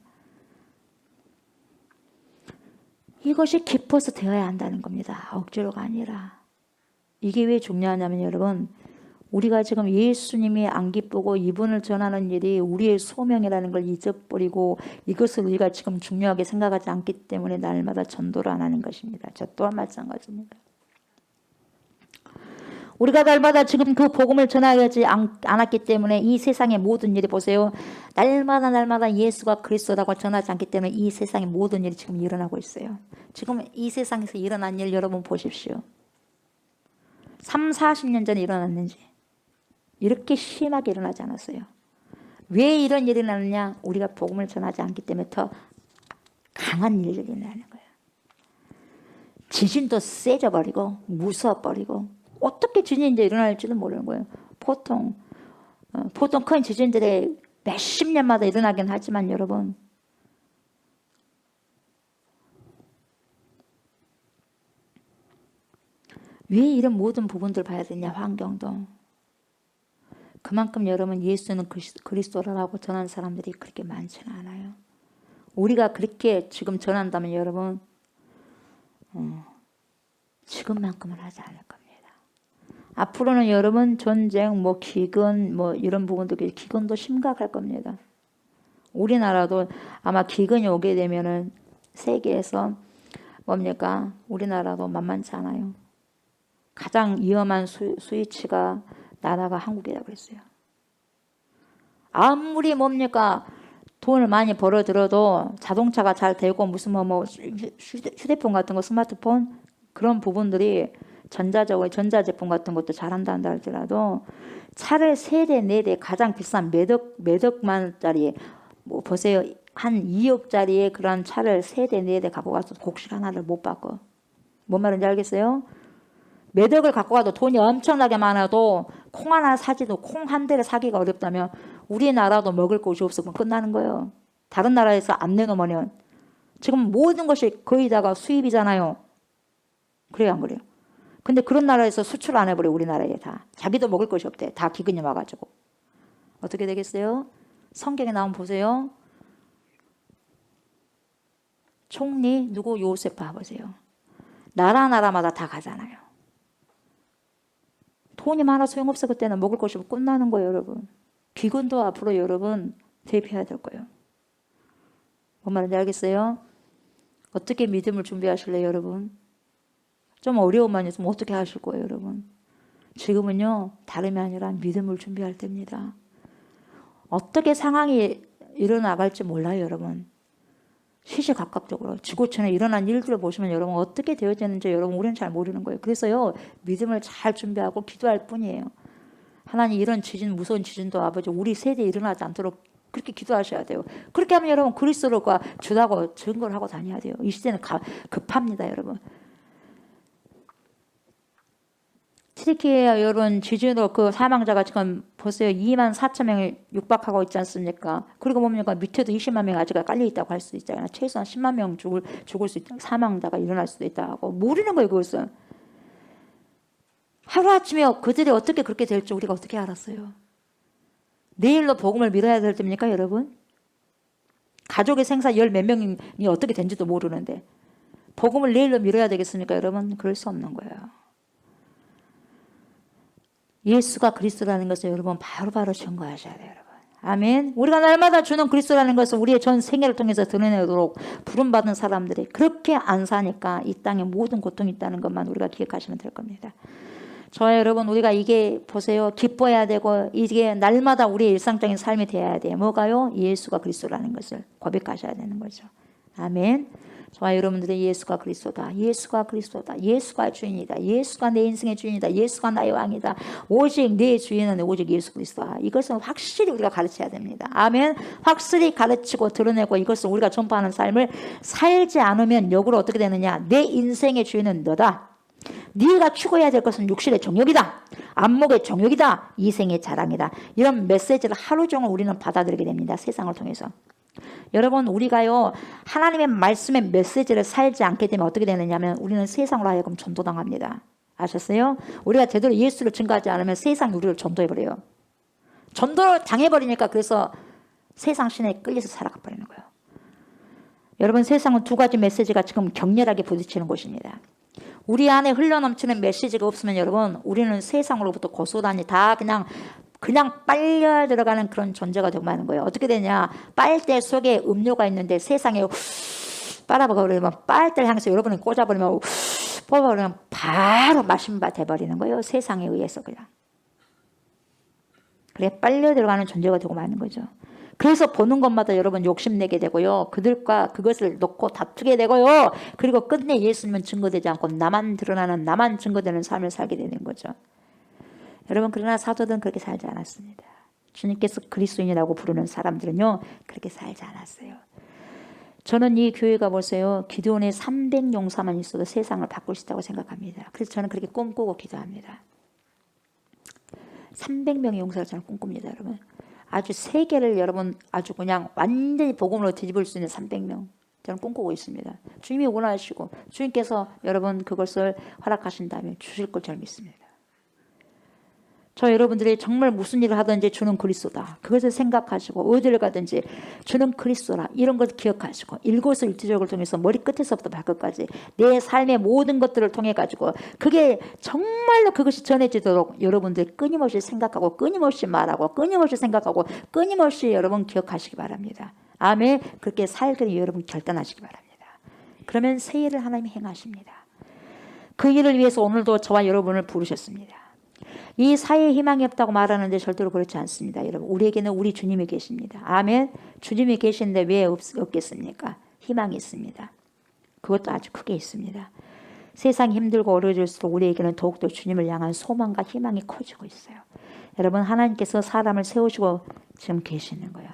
이것이 기뻐서 되어야 한다는 겁니다. 억지로가 아니라. 이게 왜 중요하냐면 여러분, 우리가 지금 예수님이 안 기쁘고 이분을 전하는 일이 우리의 소명이라는 걸 잊어버리고 이것을 우리가 지금 중요하게 생각하지 않기 때문에 날마다 전도를 안 하는 것입니다. 저 또한 마찬가지입니다. 우리가 날마다 지금 그 복음을 전하지 않았기 때문에 이 세상의 모든 일이 보세요. 날마다 예수가 그리스도라고 전하지 않기 때문에 이 세상의 모든 일이 지금 일어나고 있어요. 지금 이 세상에서 일어난 일 여러분 보십시오. 3, 40년 전에 일어났는지 이렇게 심하게 일어나지 않았어요. 왜 이런 일이 일어나느냐? 우리가 복음을 전하지 않기 때문에 더 강한 일들이 일어나는 거예요. 지진도 세져버리고 무서워버리고 어떻게 지진이 이제 일어날지도 모르는 거예요. 보통 큰 지진들이 몇십 년마다 일어나긴 하지만 여러분, 왜 이런 모든 부분들 봐야 되냐? 환경도. 그만큼 여러분 예수는 그리스도라고 전하는 사람들이 그렇게 많지는 않아요. 우리가 그렇게 지금 전한다면 여러분 지금만큼은 하지 않을 겁니다. 앞으로는 여러분 전쟁, 기근, 이런 부분도 기근도 심각할 겁니다. 우리나라도 아마 기근이 오게 되면은 세계에서 우리나라도 만만치 않아요. 가장 위험한 스위치가 나라가 한국이라고 그랬어요. 아무리 돈을 많이 벌어들어도 자동차가 잘 되고 무슨 휴대폰 같은 거, 스마트폰 그런 부분들이 전자제품 같은 것도 잘한다 할지라도 차를 3대 4대 가장 비싼 몇 억만짜리 보세요. 한 2억짜리의 그런 차를 3대 4대 갖고 가서 곡식 하나를 못 바꿔. 뭔 말인지 알겠어요? 몇 억을 갖고 가도 돈이 엄청나게 많아도 콩 하나 사지도 콩 한 대를 사기가 어렵다면 우리나라도 먹을 곳이 없으면 끝나는 거예요. 다른 나라에서 안 내놓으면 지금 모든 것이 거의 다가 수입이잖아요. 그래요, 안 그래요? 근데 그런 나라에서 수출 안 해버려. 우리나라에 다. 자기도 먹을 것이 없대. 다 기근이 와가지고. 어떻게 되겠어요? 성경에 나오면 보세요. 총리 누구? 요셉 봐보세요. 나라마다 다 가잖아요. 돈이 많아 소용없어. 그때는 먹을 것이 없고 끝나는 거예요, 여러분. 기근도 앞으로 여러분 대비해야 될 거예요. 뭔 말인지 알겠어요? 어떻게 믿음을 준비하실래요, 여러분? 좀 어려움만 있으면 어떻게 하실 거예요, 여러분? 지금은요, 다름이 아니라 믿음을 준비할 때입니다. 어떻게 상황이 일어나갈지 몰라요, 여러분. 시시각각적으로 지구촌에 일어난 일들을 보시면 여러분 어떻게 되어지는지 여러분 우리는 잘 모르는 거예요. 그래서요, 믿음을 잘 준비하고 기도할 뿐이에요. 하나님 이런 지진, 무서운 지진도 아버지 우리 세대에 일어나지 않도록 그렇게 기도하셔야 돼요. 그렇게 하면 여러분 그리스도가 주다고 증거를 하고 다녀야 돼요. 이 시대는 급합니다, 여러분. 튀르키예 여러분 지진으로 그 사망자가 지금 보세요. 24,000명이 육박하고 있지 않습니까? 그리고 밑에도 20만 명이 아직 깔려 있다고 할 수 있잖아요. 최소한 10만 명 죽을 수 있다. 사망자가 일어날 수도 있다고. 모르는 거예요, 그것은. 하루아침에 그들이 어떻게 그렇게 될지 우리가 어떻게 알았어요? 내일로 복음을 밀어야 될 때입니까, 여러분? 가족의 생사 10몇 명이 어떻게 된지도 모르는데 복음을 내일로 밀어야 되겠습니까, 여러분? 그럴 수 없는 거예요. 예수가 그리스도라는 것을 여러분 바로바로 증거하셔야 돼요, 여러분. 아멘. 우리가 날마다 주는 그리스도라는 것을 우리의 전 생애를 통해서 드러내도록 부름받은 사람들이 그렇게 안 사니까 이 땅에 모든 고통이 있다는 것만 우리가 기억하시면 될 겁니다. 저와 여러분, 우리가 이게 보세요. 기뻐해야 되고 이게 날마다 우리의 일상적인 삶이 되어야 돼요. 뭐가요? 예수가 그리스도라는 것을 고백하셔야 되는 거죠. 아멘. 저와 여러분들의 예수가 그리스도다. 예수가 그리스도다. 예수가 주인이다. 예수가 내 인생의 주인이다. 예수가 나의 왕이다. 오직 내 주인은 오직 예수 그리스도다. 이것은 확실히 우리가 가르쳐야 됩니다. 아멘. 확실히 가르치고 드러내고 이것을 우리가 전파하는 삶을 살지 않으면 역으로 어떻게 되느냐. 내 인생의 주인은 너다. 네가 추구해야 될 것은 육신의 정욕이다. 안목의 정욕이다. 이생의 자랑이다. 이런 메시지를 하루 종일 우리는 받아들이게 됩니다. 세상을 통해서. 여러분, 우리가요 하나님의 말씀의 메시지를 살지 않게 되면 어떻게 되느냐면 우리는 세상으로 하여금 전도당합니다. 아셨어요? 우리가 제대로 예수를 증거하지 않으면 세상이 우리를 전도해버려요. 전도를 당해버리니까 그래서 세상 신에 끌려서 살아가 버리는 거예요. 여러분, 세상은 두 가지 메시지가 지금 격렬하게 부딪히는 곳입니다. 우리 안에 흘러넘치는 메시지가 없으면 여러분 우리는 세상으로부터 고스란히 다 그냥 빨려 들어가는 그런 존재가 되고 마는 거예요. 어떻게 되냐, 빨대 속에 음료가 있는데 세상에 빨아버리면 빨대를 향해서 여러분이 꽂아버리면 뽑아버리면 바로 마신 바 돼버리는 거예요. 세상에 의해서 그냥. 그래 빨려 들어가는 존재가 되고 마는 거죠. 그래서 보는 것마다 여러분 욕심내게 되고요. 그들과 그것을 놓고 다투게 되고요. 그리고 끝내 예수님은 증거되지 않고 나만 드러나는, 나만 증거되는 삶을 살게 되는 거죠. 여러분 그러나 사도들은 그렇게 살지 않았습니다. 주님께서 그리스도인이라고 부르는 사람들은요 그렇게 살지 않았어요. 저는 이 교회가 보세요, 기도원의 300용사만 있어도 세상을 바꿀 수 있다고 생각합니다. 그래서 저는 그렇게 꿈꾸고 기도합니다. 300명의 용사를 저는 꿈꿉니다. 여러분 아주 세계를 여러분 아주 그냥 완전히 복음으로 뒤집을 수 있는 300명 저는 꿈꾸고 있습니다. 주님이 원하시고 주님께서 여러분 그것을 허락하신다면 주실 걸 저는 믿습니다. 저 여러분들이 정말 무슨 일을 하든지 주는 그리스도다, 그것을 생각하시고 어디를 가든지 주는 그리스도라, 이런 것 기억하시고 일거수일투족을 통해서 머리끝에서부터 발끝까지 내 삶의 모든 것들을 통해 가지고 그게 정말로 그것이 전해지도록 여러분들이 끊임없이 생각하고 끊임없이 말하고 끊임없이 생각하고 끊임없이 여러분 기억하시기 바랍니다. 아멘. 그렇게 살기를 여러분 결단하시기 바랍니다. 그러면 새 일을 하나님이 행하십니다. 그 일을 위해서 오늘도 저와 여러분을 부르셨습니다. 이 사회에 희망이 없다고 말하는데 절대로 그렇지 않습니다. 여러분 우리에게는 우리 주님이 계십니다. 아멘. 주님이 계신데 왜 없겠습니까? 희망이 있습니다. 그것도 아주 크게 있습니다. 세상이 힘들고 어려워질수록 우리에게는 더욱더 주님을 향한 소망과 희망이 커지고 있어요. 여러분 하나님께서 사람을 세우시고 지금 계시는 거예요.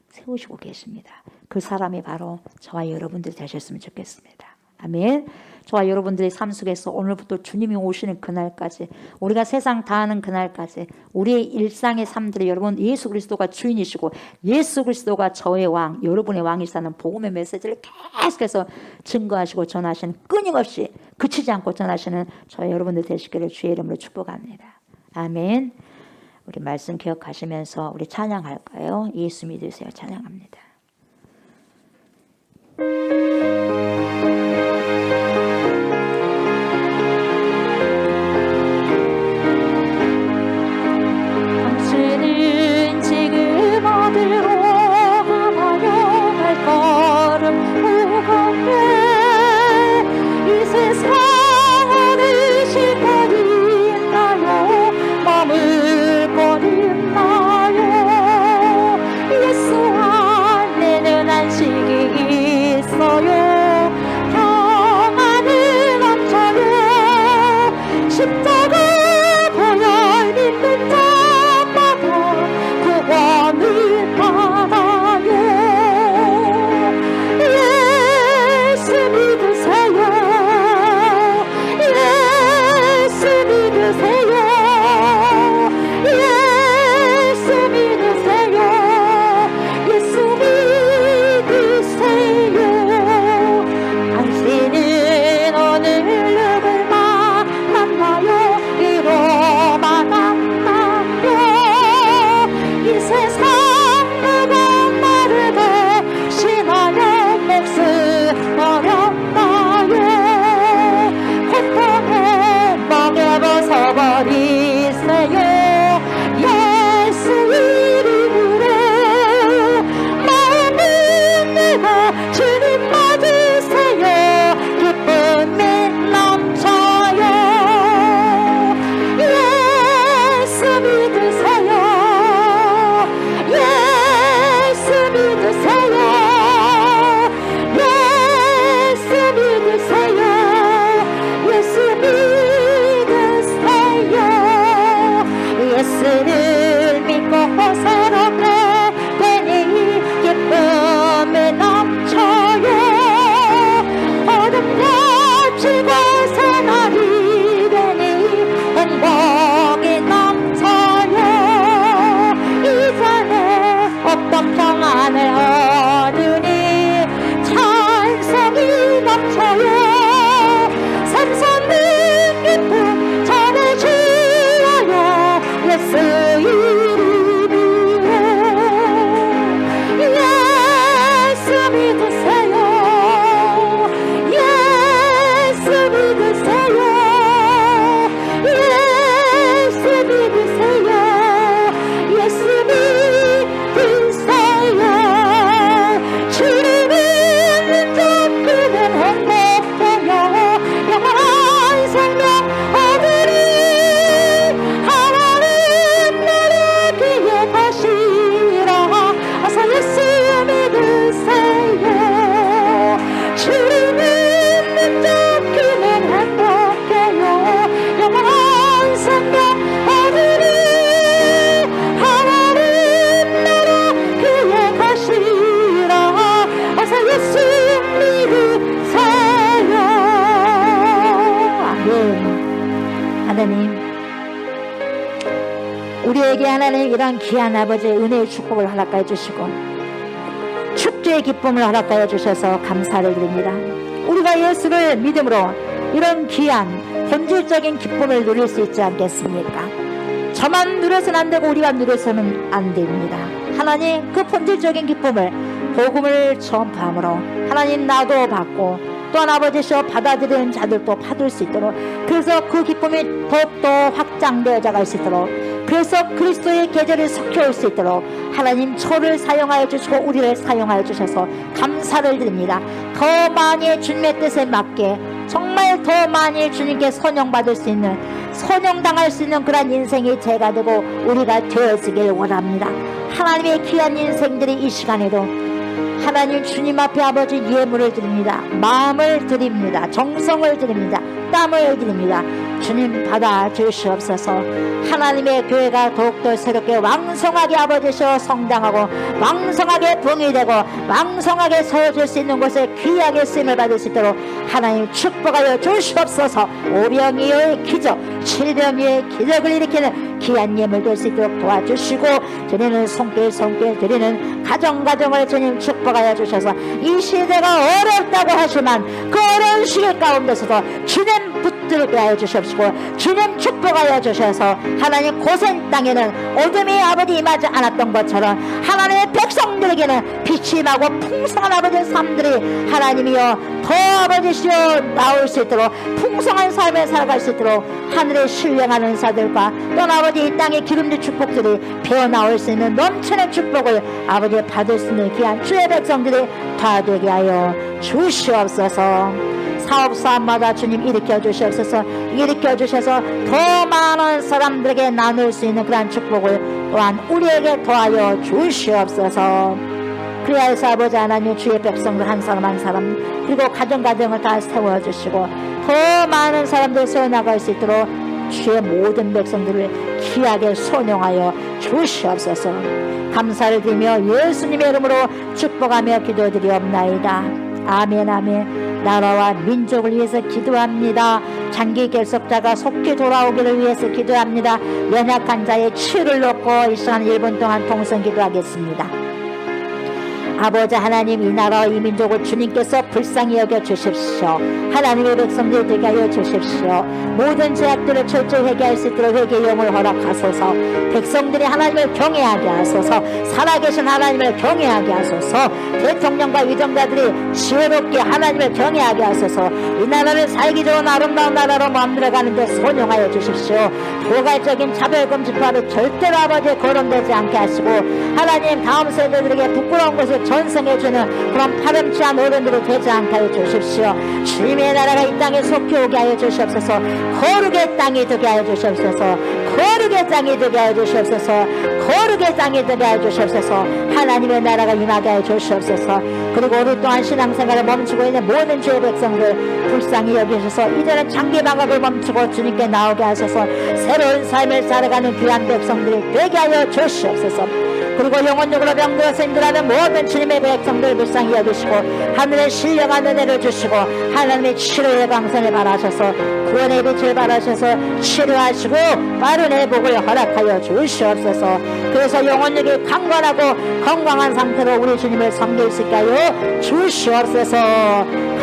세우시고 계십니다. 그 사람이 바로 저와 여러분들 되셨으면 좋겠습니다. 아멘. 저와 여러분들의 삶 속에서 오늘부터 주님이 오시는 그날까지, 우리가 세상 다하는 그날까지 우리의 일상의 삶들이 여러분 예수 그리스도가 주인이시고 예수 그리스도가 저의 왕, 여러분의 왕이시라는 복음의 메시지를 계속해서 증거하시고 전하시는, 끊임없이 그치지 않고 전하시는 저와 여러분들 되시기를 주의 이름으로 축복합니다. 아멘. 우리 말씀 기억하시면서 우리 찬양할까요? 예수 믿으세요. 찬양합니다. 당신은 지금 어디로 가봐요? 발걸음 무겁게 이 세상 어느 시간이 있나요? 머물 곳 있나요? 예수 안에는 안식이 있어요. 하느님, 우리에게 하나님 이런 귀한 아버지의 은혜의 축복을 허락하여 주시고 축제의 기쁨을 허락하여 주셔서 감사를 드립니다. 우리가 예수를 믿음으로 이런 귀한 본질적인 기쁨을 누릴 수 있지 않겠습니까? 저만 누려서는 안 되고 우리가 누려서는 안 됩니다. 하나님, 그 본질적인 기쁨을 복음을 전파함으로 하나님 나도 받고 또한 아버지시여 받아들이는 자들도 받을 수 있도록, 그래서 그 기쁨이 더욱더 확장되어져 갈 수 있도록, 그래서 그리스도의 계절이 섞여올 수 있도록 하나님 저를 사용하여 주시고 우리를 사용하여 주셔서 감사를 드립니다. 더 많이 주님의 뜻에 맞게 정말 더 많이 주님께 선용받을 수 있는, 선용당할 수 있는 그런 인생이 제가 되고 우리가 되어지길 원합니다. 하나님의 귀한 인생들이 이 시간에도 하나님 주님 앞에 아버지 예물을 드립니다. 마음을 드립니다. 정성을 드립니다. 땀을 드립니다. 주님 받아 주시옵소서. 하나님의 교회가 더욱더 새롭게 왕성하게 아버지시여 성장하고 왕성하게 붕이 되고 왕성하게 서어질 수 있는 곳에 귀하게 쓰임을 받을 수 있도록 하나님 축복하여 주시옵소서. 오병 이어의 기적, 칠병 이어의 기적을 일으키는 귀한 예물 될 수 있도록 도와주시고, 드리는 손길 드리는 가정을 주님 축복하여 주셔서 이 시대가 어렵다고 하지만 그 어려운 시기 가운데서도 주님 붙들게 하여 주시옵시고 주님 축복하여 주셔서 하나님 고센 땅에는 어둠이 아버지 임하지 않았던 것처럼 하나님의 백성들에게는 빛이 임하고 풍성한 아버지의 삶들이 하나님이여 더 아버지시여 나올 수 있도록 풍성한 삶을 살아갈 수 있도록 하늘의 신령한 은사들과 또 아버지 이 땅의 기름진 축복들이 배어나올 수 있는 넘치는 축복을 아버지 받을 수 있는 귀한 주의 백성들이 다 되게 하여 주시옵소서. 사업사마다 주님 일으켜 주시옵소서. 일으켜 주셔서 더 많은 사람들에게 나눌 수 있는 그러한 축복을 또한 우리에게 더하여 주시옵소서. 그래야 해서 아버지 하나님 주의 백성들 한 사람 한 사람 그리고 가정을 다 세워주시고 더 많은 사람들 세워나갈 수 있도록 주의 모든 백성들을 귀하게 선용하여 주시옵소서. 감사를 드리며 예수님의 이름으로 축복하며 기도드리옵나이다. 아멘 아멘. 나라와 민족을 위해서 기도합니다. 장기 결석자가 속히 돌아오기를 위해서 기도합니다. 연약한 자의 치유를 놓고 이 시간 1분 동안 통성 기도하겠습니다. 아버지 하나님, 이 나라와 이 민족을 주님께서 불쌍히 여겨 주십시오. 하나님의 백성들 되게 하여 주십시오. 모든 죄악들을 철저히 회개할 수 있도록 회개의 영을 허락하소서. 백성들이 하나님을 경외하게 하소서. 살아계신 하나님을 경외하게 하소서. 대통령과 위정자들이 지혜롭게 하나님을 경외하게 하소서. 이 나라를 살기 좋은 아름다운 나라로 만들어가는데 선용하여 주십시오. 포괄적인 차별금지법이 절대로 아버지에 거론되지 않게 하시고 하나님 다음 세대들에게 부끄러운 것을 전승해주는 그런 파렴치한 어른들이 되지 않게 하여 주십시오. 주님의 나라가 이 땅에 속히 오게 하여 주시옵소서. 거룩의 땅이 되게 하여 주시옵소서. 거룩의 땅이 되게 하여 주시옵소서. 거룩의 땅이 되게 하여 주시옵소서. 하나님의 나라가 임하게 하여 주시옵소서. 그리고 오늘 또한 신앙생활을 멈추고 있는 모든 주의 백성들 불쌍히 여기셔서 이제는 장기 방학을 멈추고 주님께 나오게 하셔서 새로운 삶을 살아가는 귀한 백성들이 되게 하여 주시옵소서. 그리고 영혼적으로 병들어서 힘들어하는 모든 주님의 백성들 불쌍히 여기시고 하늘의 신령한 은혜를 주시고 하나님의 치료의 방선을 바라셔서 구원의 빛을 바라셔서 치료하시고 빠른 회복을 허락하여 주시옵소서. 그래서 영혼력이 강건하고 건강한 상태로 우리 주님을 섬길 수 있게 하여 주시옵소서.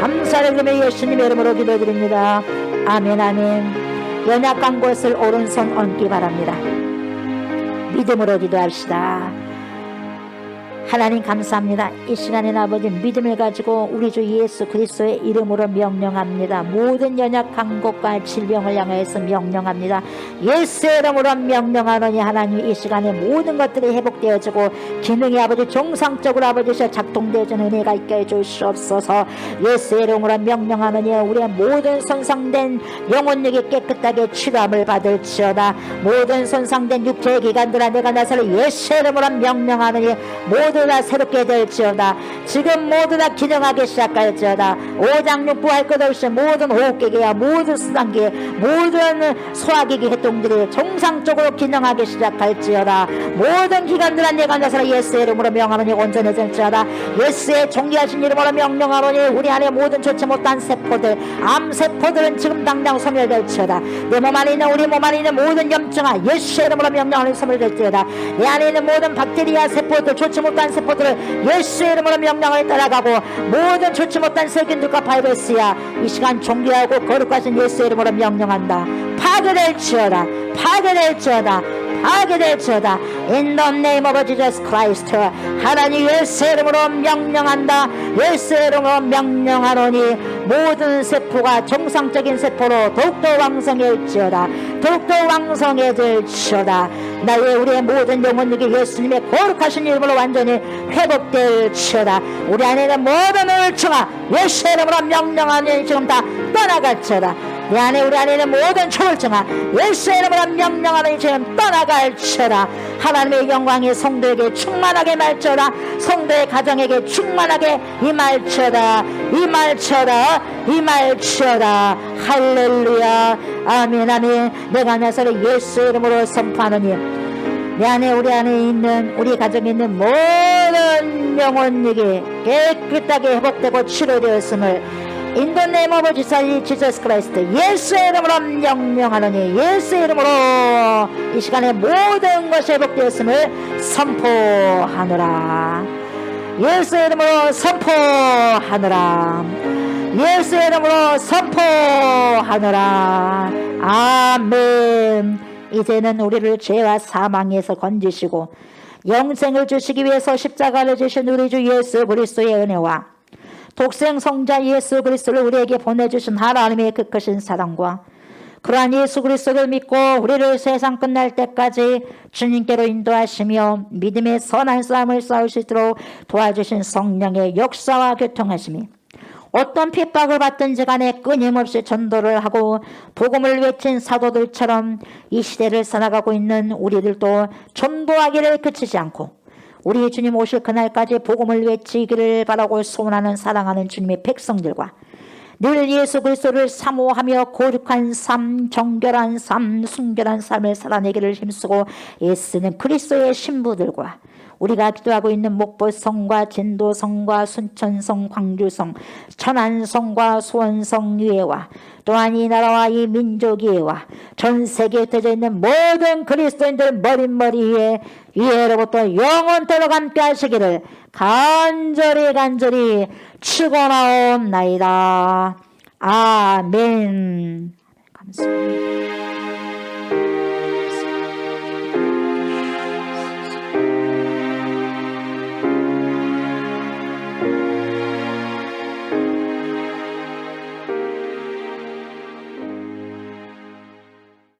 감사를 드리며 예수님의 이름으로 기도드립니다. 아멘 아멘. 연약한 곳을 오른손 얹기 바랍니다. 믿음으로 기도합시다. 하나님 감사합니다. 이 시간에는 아버지 믿음을 가지고 우리 주 예수 그리스도의 이름으로 명령합니다. 모든 연약한 곳과 질병을 향하여서 명령합니다. 예수의 이름으로 명령하노니 하나님 이 시간에 모든 것들이 회복되어지고 기능이 아버지 정상적으로 아버지셔 작동되어지는 은혜가 있게 해주시옵소서. 예수의 이름으로 명령하노니 우리의 모든 손상된 영혼력이 깨끗하게 치료함을 받을지어다. 모든 손상된 육체의 기관들아 내가 나서를 예수의 이름으로 명령하노니 모든 모두 다 새롭게 될지어다. 지금 모두 다 기능하기 시작할지어다. 오장육부할 것 없이 모든 호흡기계야, 모든 수단기, 모든 소화기기 해동들이 정상적으로 기능하기 시작할지어다. 모든 기관들한 예관자사라 예수의 이름으로 명하노니 온전해질지어다. 예수의 존귀하신 이름으로 명령하노니 우리 안에 모든 좋지 못한 세포들, 암세포들은 지금 당장 소멸될지어다. 내 몸 안에 있는 우리 몸 안에 있는 모든 염증아 예수의 이름으로 명령하노니 소멸될지어다. 내 안에 있는 모든 박테리아 세포들, 좋지 못한 세포들을 예수의 이름으로 명령하니 떠나가고, 모든 좋지 못한 세균들과 바이러스야 이 시간 존귀하고 거룩하신 예수의 이름으로 명령한다. 파괴될지어다. 파괴될지어다. 파괴될지어다. In the name of Jesus Christ. 하나님 예수의 이름으로 명령한다. 예수의 이름으로 명령하노니 모든 세포가 정상적인 세포로 더욱더 왕성해질지어다. 더욱더 왕성해질지어다. 나의 우리의 모든 영혼력이 예수님의 거룩하신 이름으로 완전히 회복될지어다. 우리 안에 있는 모든 울증아 예수의 이름으로 명령하니 지금 다 떠나갈지어다. 내 안에 우리 안에 있는 모든 초월증아 예수의 이름으로 명령하니 지금 떠나갈지어다. 하나님의 영광이 성도에게 충만하게 말지어다. 성도의 가정에게 충만하게 임할지어다. 임할지어다. 임할지어다. 할렐루야. 아멘 아멘. 내가 나사렛 예수의 이름으로 선포하노니 내 안에 우리 안에 있는 우리 가정에 있는 모든 영혼력이 깨끗하게 회복되고 치료되었음을 In the name of Jesus Christ 예수의 이름으로 명령하노니 예수의 이름으로 이 시간에 모든 것이 회복되었음을 선포하노라. 예수의 이름으로 선포하노라. 예수의 이름으로 선포하노라. 아멘. 이제는 우리를 죄와 사망에서 건지시고 영생을 주시기 위해서 십자가를 지신 우리 주 예수 그리스도의 은혜와 독생 성자 예수 그리스도를 우리에게 보내주신 하나님의 그 크신 사랑과 그러한 예수 그리스도를 믿고 우리를 세상 끝날 때까지 주님께로 인도하시며 믿음의 선한 싸움을 싸울 수 있도록 도와주신 성령의 역사와 교통하심이 어떤 핍박을 받든지 간에 끊임없이 전도를 하고 복음을 외친 사도들처럼 이 시대를 살아가고 있는 우리들도 전도하기를 그치지 않고 우리 주님 오실 그날까지 복음을 외치기를 바라고 소원하는 사랑하는 주님의 백성들과 늘 예수 그리스도를 사모하며 거룩한 삶, 정결한 삶, 순결한 삶을 살아내기를 힘쓰고 애쓰는 그리스도의 신부들과 우리가 기도하고 있는 목포성과 진도성과 순천성, 광주성, 천안성과 수원성 예회와 또한 이 나라와 이 민족 예회와 전 세계에 흩어져 있는 모든 그리스도인들 머릿머리 위에로부터 영원토록 함께 하시기를 간절히 축원하옵나이다. 아멘. 감사합니다.